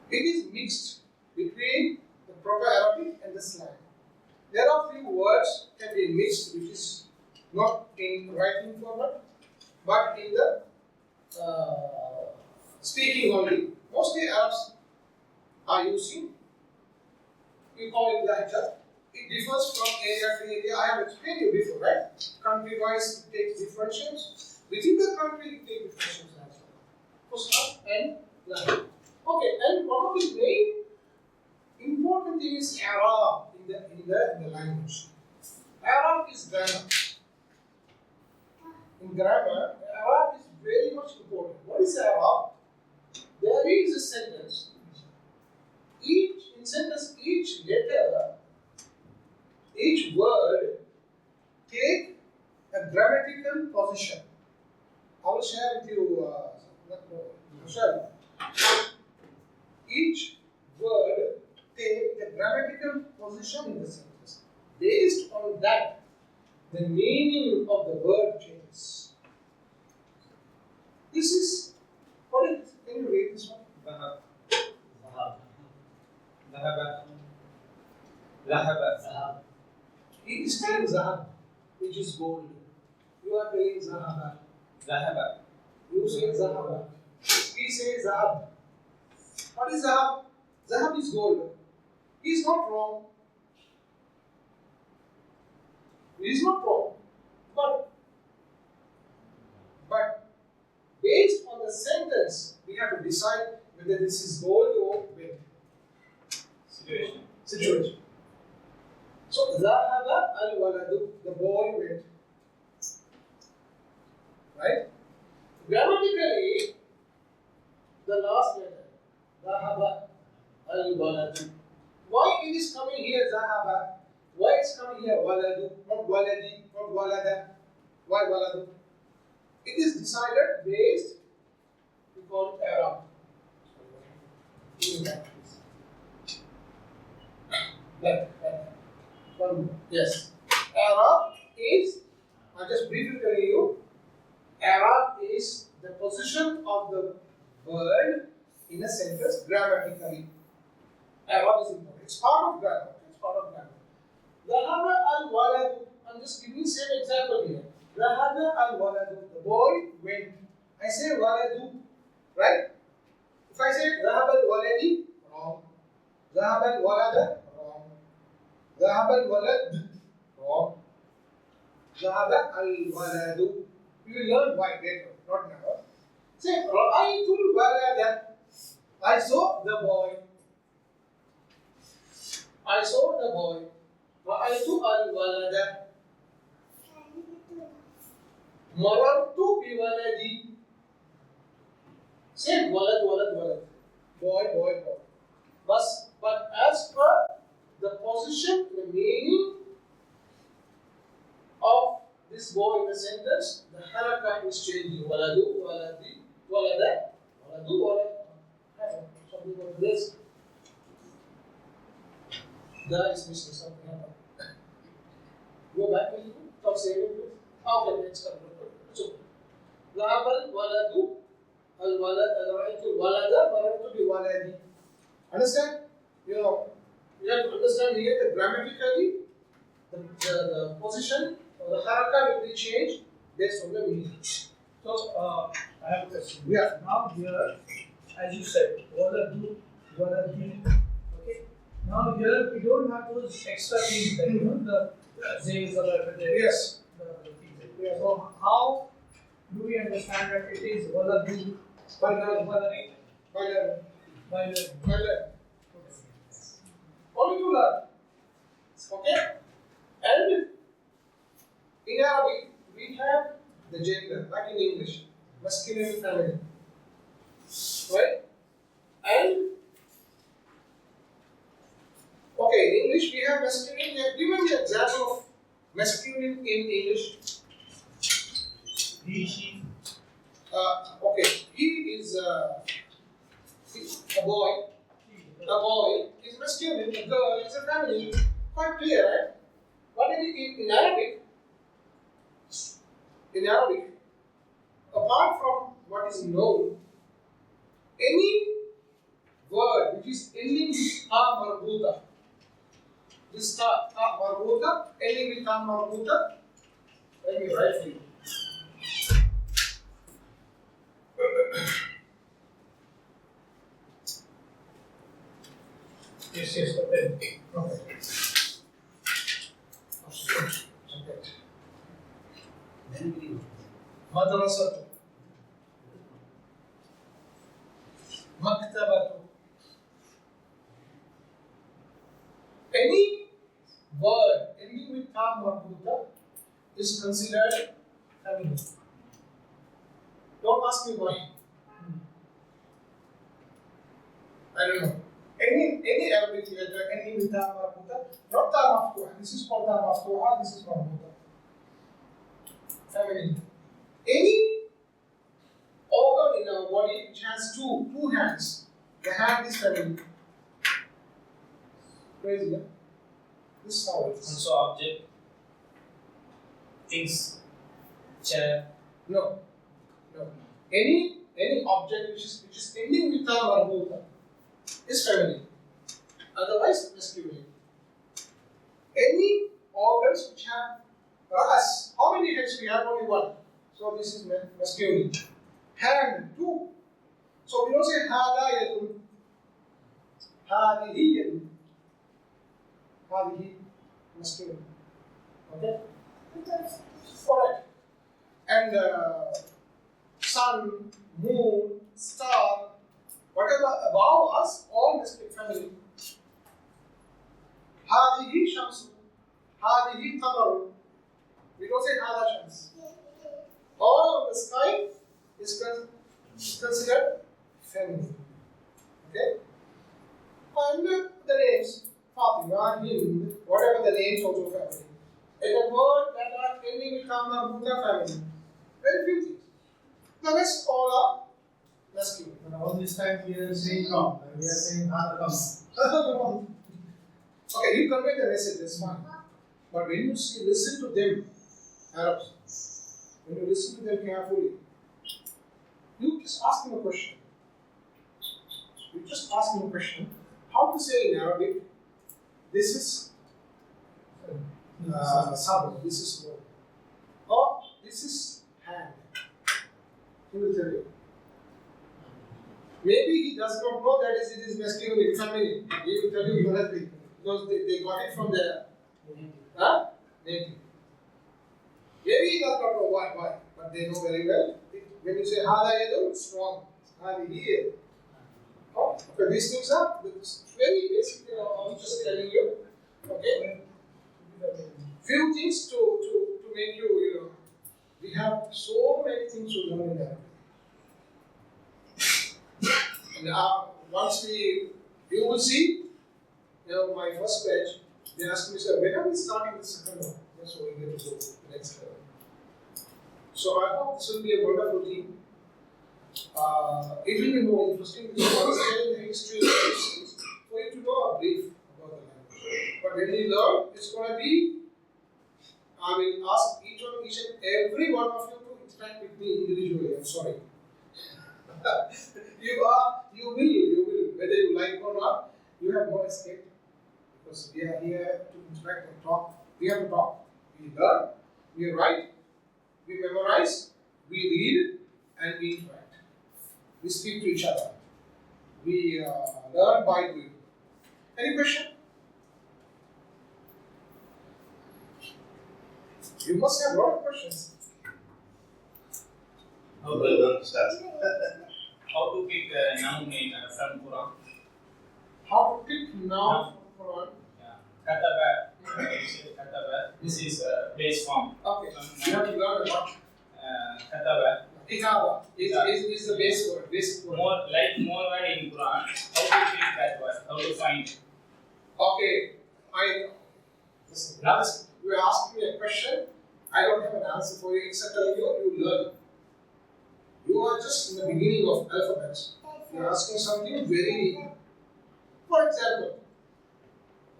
It is mixed between the proper Arabic and the slang. There are few words can be mixed, which is not in writing format, but in the speaking only. Mostly Arabs are using. We call it lahja. It differs from area to area. I have explained you before, right? Country-wise, it takes different shapes. Within the country, it takes different shapes as well. Fusha and lahja. Okay, and one of the main important thing is Arab in the language. Arab is grammar. In grammar, Arab is very much important. What is Arab? There is a sentence. Each letter, each word take a grammatical position. I will share with you. Each word take the grammatical position in the sentence. Based on that, the meaning of the word changes. This is what is. Can you read this one? Zahab. He is saying zahab, which is gold. You are saying zahaba. You say zahaba. He says zahab. What is zahab? Zahab is gold. He is not wrong. But based on the sentence, we have to decide whether this is gold or wind. Situation. So, Zahaba al-waladu, the boy went. Right? Grammatically, the last letter, Zahaba al-waladu. Why it is coming here Zahaba? Why it's coming here waladu, not waladi, not walada? Why waladu? It is decided based, we call it Arab. Yes. Arab is, I'll just briefly tell you, Arab is the position of the word in a sentence grammatically. What is important? It's part of grammar. It's part of grammar. Dhahaba al-waladu. I'm just giving the same example here. Dhahaba al-waladu. The boy went. I say waladu, right? If I say dhahaba al-waladi, wrong. Dhahaba al-walada, wrong. Dhahaba al-walad, wrong. Dhahaba al-waladu. You will learn why later, not now. Say ra'aytul walada. I saw the boy. I saw the boy. Ra'aytu al-walada. Marartu bi waladi. Say walad, walad, walad. Boy, boy, boy. But as per the position, the meaning of this boy in the sentence, the haraka is changing. Waladu, waladi, walada, waladu, walad. Something like this. That is missing something happened. Go back, will you? Stop saying it. Okay, let's come. So, Labal waladu al walad al walada marartu bi waladi. Understand? You have to understand here that grammatically the position or the haraka will be changed based on the meaning. So, I have a question. Yeah. Now here, as you said, waladu, waladi. Okay. Now here we don't have those extra things that the zays or the Yes. Yeah. So how do we understand that it is waladu, waladi, walad? Only to learn. Okay? And in Arabic, we have the gender, like in English, masculine and feminine. Right? And okay, in English we have masculine. We have given the example of masculine in English. He, she. Okay, he is a boy. A boy is masculine, a girl is a feminine. Quite clear, right? But in Arabic, apart from what is known, any word which is ending with ta marbuta, this ta marbuta, ending with ta marbuta, let me write for you. Yes, the pen. Okay. Madrasatu, maktabatu. Any word ending with ta marbuta is considered feminine. Don't ask me why. I don't know. Any Arabic letter ending with ta marbuta, not ta maftuha. This is called ta maftuha. This is marbuta. Feminine. Any organ in our body which has two hands, the hand is feminine. Crazy, yeah? This is how it is. Also object, things, chair. No. Any object which is ending with ta marbuta is feminine. Otherwise, masculine. Any organs which have ras. How many heads we have? Only one. So this is masculine. Hand, two. So we don't say hada yadun. Hadihi yadun. Hadihi, masculine. Okay? Alright. And sun, moon, star, whatever above us, all masculine feminine. Hadihi shamsu. Hadihi qamaru. We don't say hada shams. All of the sky is considered feminine. Okay? And the names, Fatima, Hind, whatever the names also feminine. And the word that are ending with ta marbuta feminine. Very few things. The rest all are masculine. But all this time we are saying wrong. We are saying hada come. Okay, you convey the message, that's fine. But when you listen to them, Arabs, when you listen to them carefully, you just ask them a question. We just ask him a question. How to say in Arabic, this is sabr, this is word. Or this is hand. He will tell you. Maybe he does not know that it is masculine and feminine. He will tell you correctly. Because they got it from their native. Maybe he does not know why, but they know very well. When you say hada yadu, it's wrong. Hadi yadu. Okay, these things are very basic. I'm just telling you. Okay. Few things to make you, we have so many things to learn in Arabic. And once you will see, my first batch, they asked me, sir, when are we starting the second one? That's what we get to go the next level. So I hope this will be a wonderful team. It will be more interesting because I was telling the history of these things for you to know a brief about the language. But when you learn, it's going to be, I will ask each and every one of you to interact with me individually. I'm sorry. You will, whether you like or not, you have no escape. Because we are here to interact and talk. We have to talk. We learn, we write, we memorize, we read, and we interact. We speak to each other. We learn by doing. Any question? You must have a lot of questions. How do you understand? How to pick a noun in from Quran? How to pick noun from Quran? Kataba. This is base form. Okay. You have to learn about Kataba. Kitaba is the base word. Basic word. More word in Quran. How to pick that word? How to find it? Okay. Listen. Now you are asking me a question. I don't have an answer for you except telling you learn. You are just in the beginning of alphabets. You are asking something very. For example,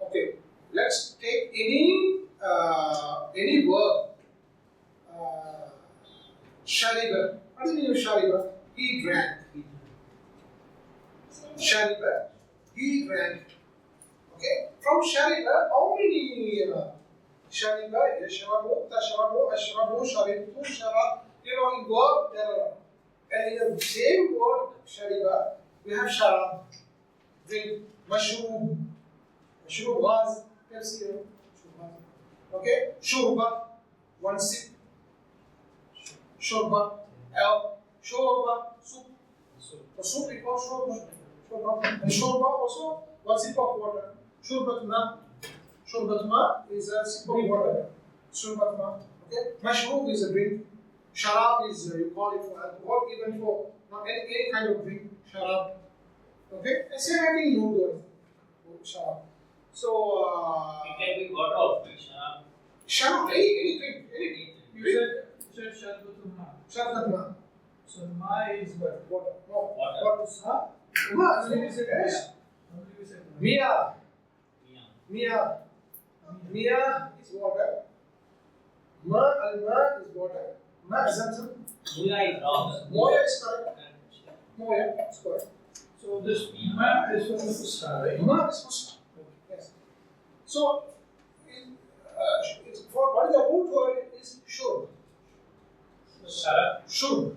okay, let's take any verb. Shariba. What do you mean Shariba? He drank. Shariba. He drank. Okay. From Shariba, how many Shariba, Yashrabu, Tashrabu, Ashrabu, Sharibtu, Sharab. In verb there are. And in the same word, Shariba, we have Sharab, drink, Mashroob. Mashroob was Pepsi. Okay? Shurba, one sip. Shurba, Shorba, soup. For soup, we call Shorba. And Shorba also, one sip of water. Shurbatma. Shurbatma is a sip of water. Shurbatma. Okay? Mashroob is a drink. Sharab is, you call it for alcohol, even for not any kind of drink. Sharab. Okay? And same I think you do it. Sharab. So, It can be water or sharab. Sharab, any drink. You said Sharbatuma. Sharbatma. So Ma is what? Water. No. Water. What is Sa? Ma. Only we said Yes. Only we said Ma. Mia. Yeah. Mia. Mia is water. Al-ma is water. Ma is Zamzam. Muya is wrong. Moya is correct. Moya is correct. So this Ma is from the Fusta, right? Ma is Fusta. Yes. So, for what is the root word is shurb. Sharab. Shurb.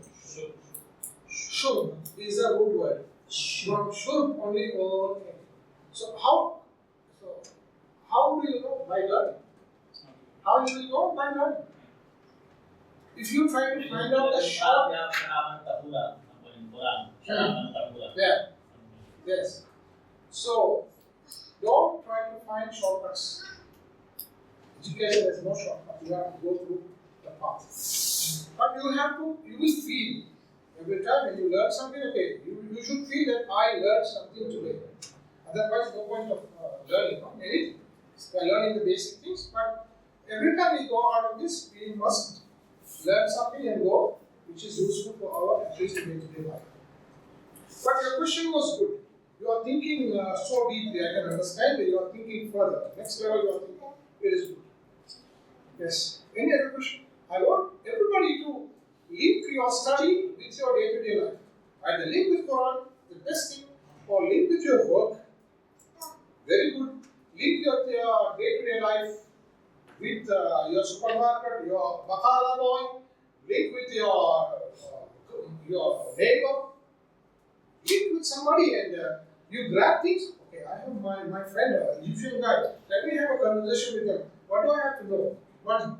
Shurb is the root word. From shurb only over. So how do you know? By learning. How you will know? By learning. If you try to find out the short. Yeah. Yes. So don't try to find shortcuts. Education there is no shortcut. You have to go through the path. But you will feel. Every time when you learn something, okay, you should feel that I learned something today. Otherwise, no point of learning anything. We are learning the basic things, but every time we go out of this, we must learn something and go, which is useful for our at least day-to-day life. But your question was good. You are thinking so deeply, I can understand that you are thinking further. Next level you are thinking, it is good. Yes. Any other question? I want everybody to link your study with your day-to-day life. Either link with Quran, the best thing, or link with your work. Very good. Link your day-to-day life with your supermarket, your bakala boy. Link with your neighbor. Link with somebody and you grab things. Okay, I have my friend, Egyptian guy. Let me have a conversation with him. What do I have to know? One,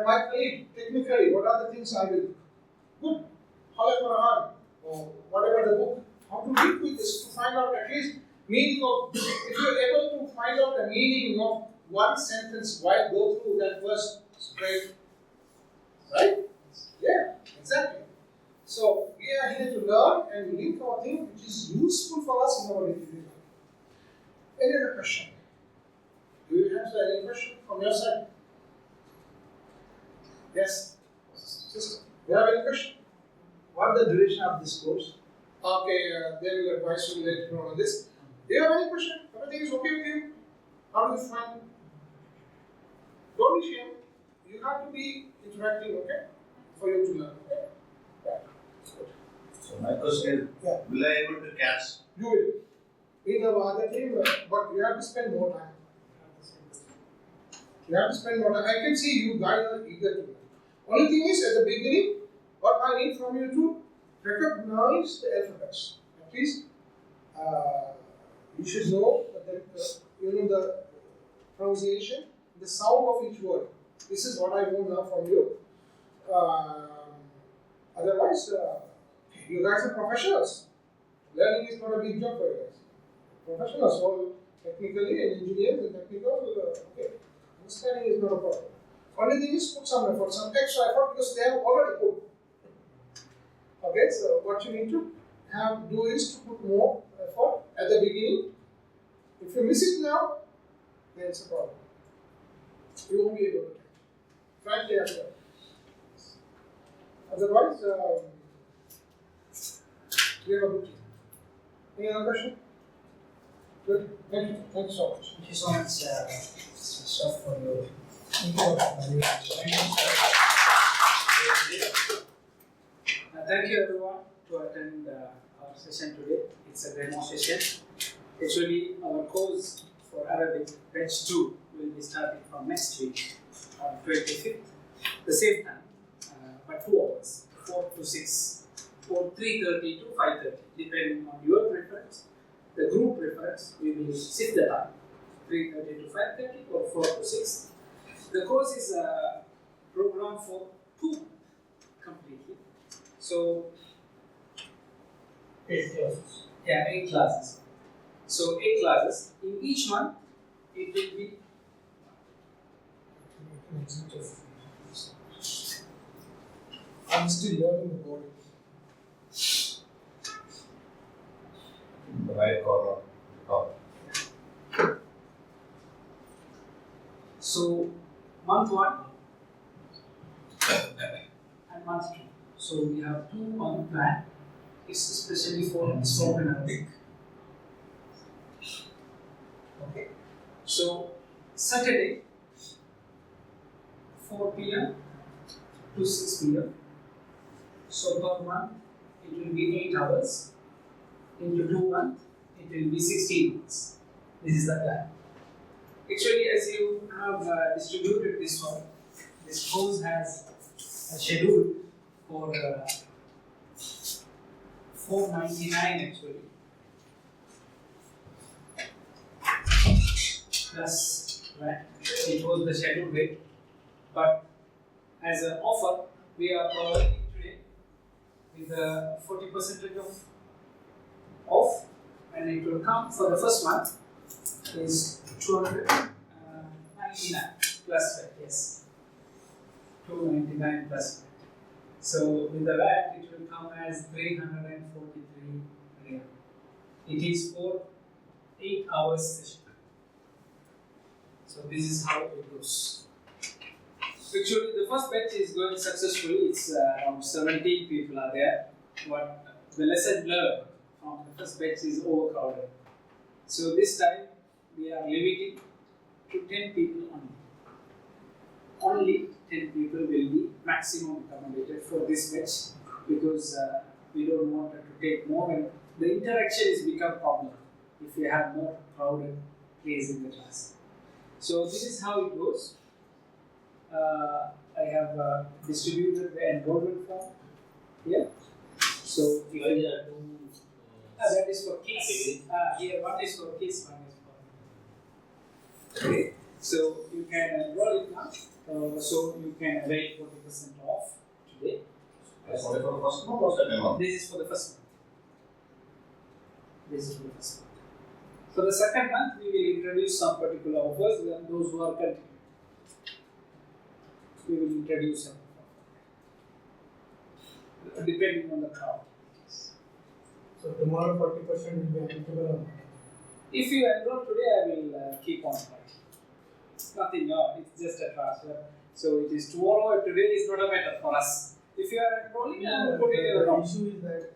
my colleague, technically, what are the things I will? Good. Quran or whatever the book. How to link with this to find out at least meaning of. If you are able to find out the meaning of one sentence while go through that verse straight, right? Yeah, exactly. So we are here to learn and link our thing which is useful for us in our daily life. Any other question? Do you have any question from your side? Yes. Sister, you have any question? What is the duration of this course? Okay, they will advise you later on this. Do you have any question? Everything is okay with you? How do you find? Don't be ashamed. You have to be interacting, okay? For you to learn, okay? Yeah. So my question is, will I able to catch? You will. In the other team, but you have to spend more time. You have to spend more time. I can see you guys are eager to learn. Only thing is, at the beginning, what I need from you to recognize the alphabets. At least, you should know the pronunciation, the sound of each word. This is what I want now from you. Otherwise, you guys are professionals. Learning is not a big job for you guys. Professionals, all technically and engineers and technical, okay. Understanding is not a problem. Only thing is put some effort, some extra effort because they have already put. Okay, so what you need to do is to put more effort at the beginning. If you miss it now, then it's a problem. You won't be able to catch. Frankly, I'm sorry. Otherwise, we have a good team. Any other question? Good. Thank you. Thank you so much. Thank you so much, Mr. for your Thank you everyone to attend our session today. It's a demo session. Actually, our course for Arabic batch 2 will be starting from next week on 25th, the same time, but 2 hours, 4 to 6, or 3:30 to 5:30, depending on your preference. The group preference, we will shift the time, 3:30 to 5:30 or 4 to 6. The course is a program for 2 months completely. So, 8 classes. yeah, 8 classes. So 8 classes. In each month, it will be I'm still learning the body. The right corner. so month 1 and month 2. So we have 2 month plan. It's especially for spoken Arabic. Okay. So Saturday, 4 p.m. to 6 p.m. So per month, it will be 8 hours. Into 2 months, it will be 16 months. This is the plan. Actually, as you have distributed this one, this course has a schedule for 499 actually. Plus, right? It was the scheduled rate, but as an offer, we are providing today with a 40% off, and it will come for the first month is 299 plus VAT. Yes, 299 plus VAT. So with the VAT, it will come as 343 riyal. It is for 8 hours session. So this is how it goes. Actually, the first batch is going successfully. It's around 17 people are there. What the lesson learned from the first batch is overcrowded. So this time we are limiting to 10 people only. Only 10 people will be maximum accommodated for this batch because we don't want to take more and the interaction is become problem if you have more crowded place in the class. So this is how it goes. I have distributed the enrollment form here. So if Why you, there are two that is for kids. categories? Here one is for kids, one is for. Okay. So you can enroll it now. So you can avail 40% off today. That's only for the first month or second month? This is for the first month. This is for the first month. For the second month, we will introduce some particular offers and those who are continuing. We will introduce some depending on the crowd. So tomorrow 40% will be applicable or not? If you enroll today, I will keep on writing. It's nothing new, it's just a transfer. So it is tomorrow or today is not a matter for us. If you are enrolling, I will put it in the The note. issue is that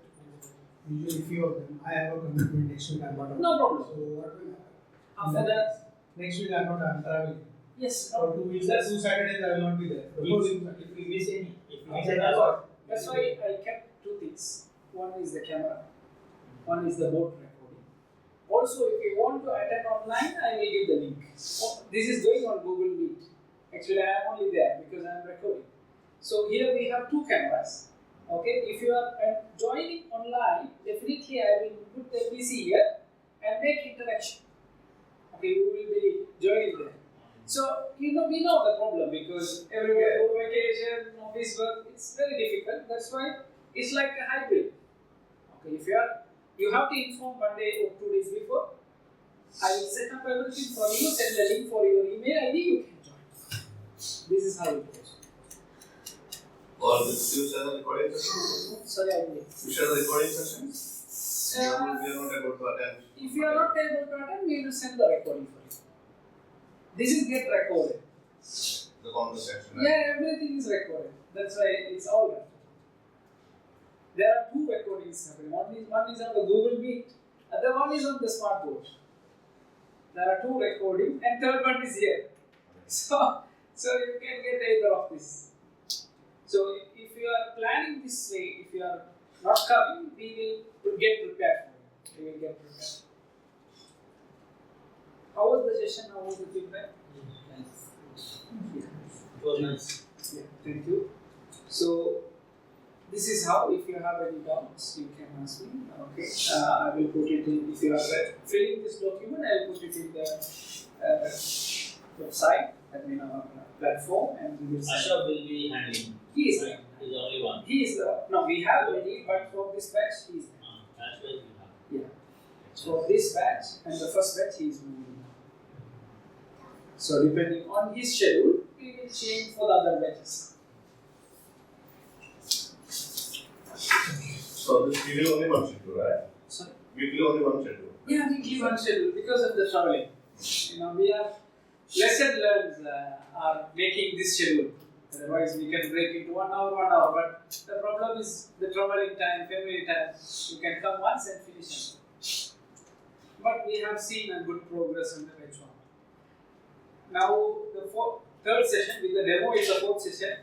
usually few of them, I have a commitment next week, I'm not. No problem. So what will happen? After that, Next week I'm traveling. yes, For 2 weeks, That's- 2 Saturdays I will not be there. If we miss any, if we miss any, that's why I kept two things. One is the camera, one is the board recording. Also, if you want to attend online, I will give the link. This is going on Google Meet. Actually, I am only there because I am recording. So here we have two cameras. Okay, if you are joining online, definitely I will put the PC here and make interaction. Okay, you will be joining there. So we know the problem because everyone go vacation, office work. It's very difficult. That's why it's like a hybrid. Okay, if you have to inform 1 day or 2 days before. I will set up everything for you. Send the link for your email ID. You can join. This is how it goes. Or you share the recording session? Sorry, I will. You share the recording session? We are not able to attend. If you are not able to attend, we will send the recording for you. This is get recorded. The conversation. Yeah, everything is recorded. That's why it's all recorded. There are two recordings happening. One is on the Google Meet, other one is on the smart board. There are two recordings, and third one is here. So you can get either of this. So if you are planning this way, if you are not coming, we will get prepared for you. We will get prepared. How was the session? How was the feedback? It was nice. Yeah, thank you. So this is how, if you have any doubts, you can ask me. Okay, I will put it in. If you are filling this document, I will put it in the website, I mean our platform, and we will send. Ashraf will be handling. He is Right? He's the only one. He is the no. We have many, but for this batch, he is there. That's why we have. Yeah. For this batch and the first batch, he is moving. So depending on his schedule, we will change for the other batches. So this weekly only one schedule, right? Sorry. Weekly only one schedule. Yeah, we give one schedule because of the traveling. We are lesson learners are making this schedule. Otherwise, we can break into 1 hour, 1 hour. But the problem is the traveling time, family time. You can come once and finish it. But we have seen a good progress in the batch one. Now, the third session with the demo is the fourth session.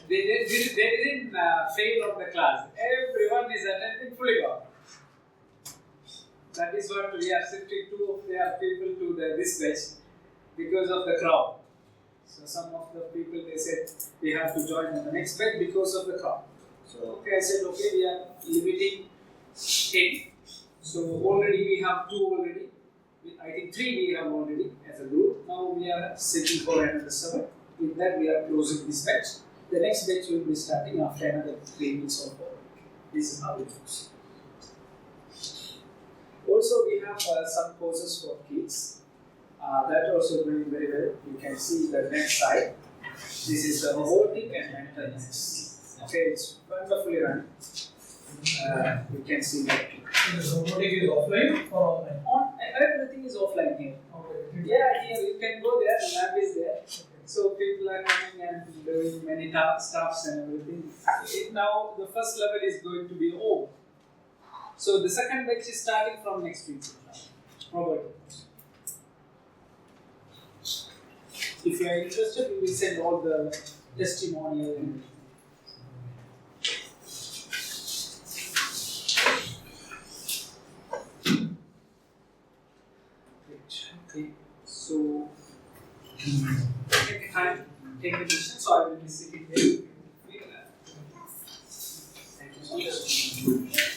They didn't fail on the class. Everyone is attending fully well. That is what we are shifting two of their people to this batch because of the crowd. So some of the people, they said we have to join in the next batch because of the crowd. So okay, I said okay, we are limiting 8. So already we have 2 already. I think 3 we have already as a group. Now we are seeking for another 7. With that we are closing this batch. The next batch will be starting after another 3 weeks or 4. This is how it goes. Also, we have some courses for kids. That also doing very well. You can see the next side. This is the robotic and maintenance. Okay, it's wonderfully run. You can see that. The robotic is offline or online? Everything is offline here. Okay. Yeah, here you can go there. The lab is there. So people are coming and doing many stuffs and everything. Now the first level is going to be home. So the second batch is starting from next week. Robert. If you are interested, we will send all the testimonial and everything. presentation, so I will be sitting there. Thank you so much.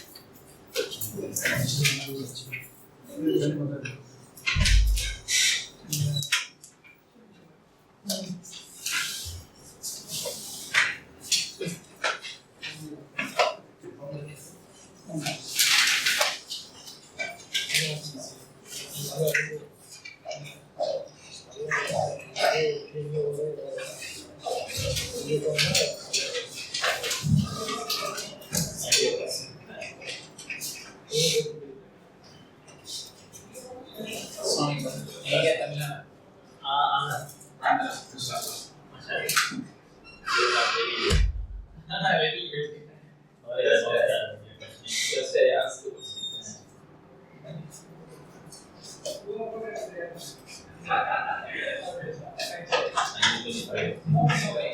Very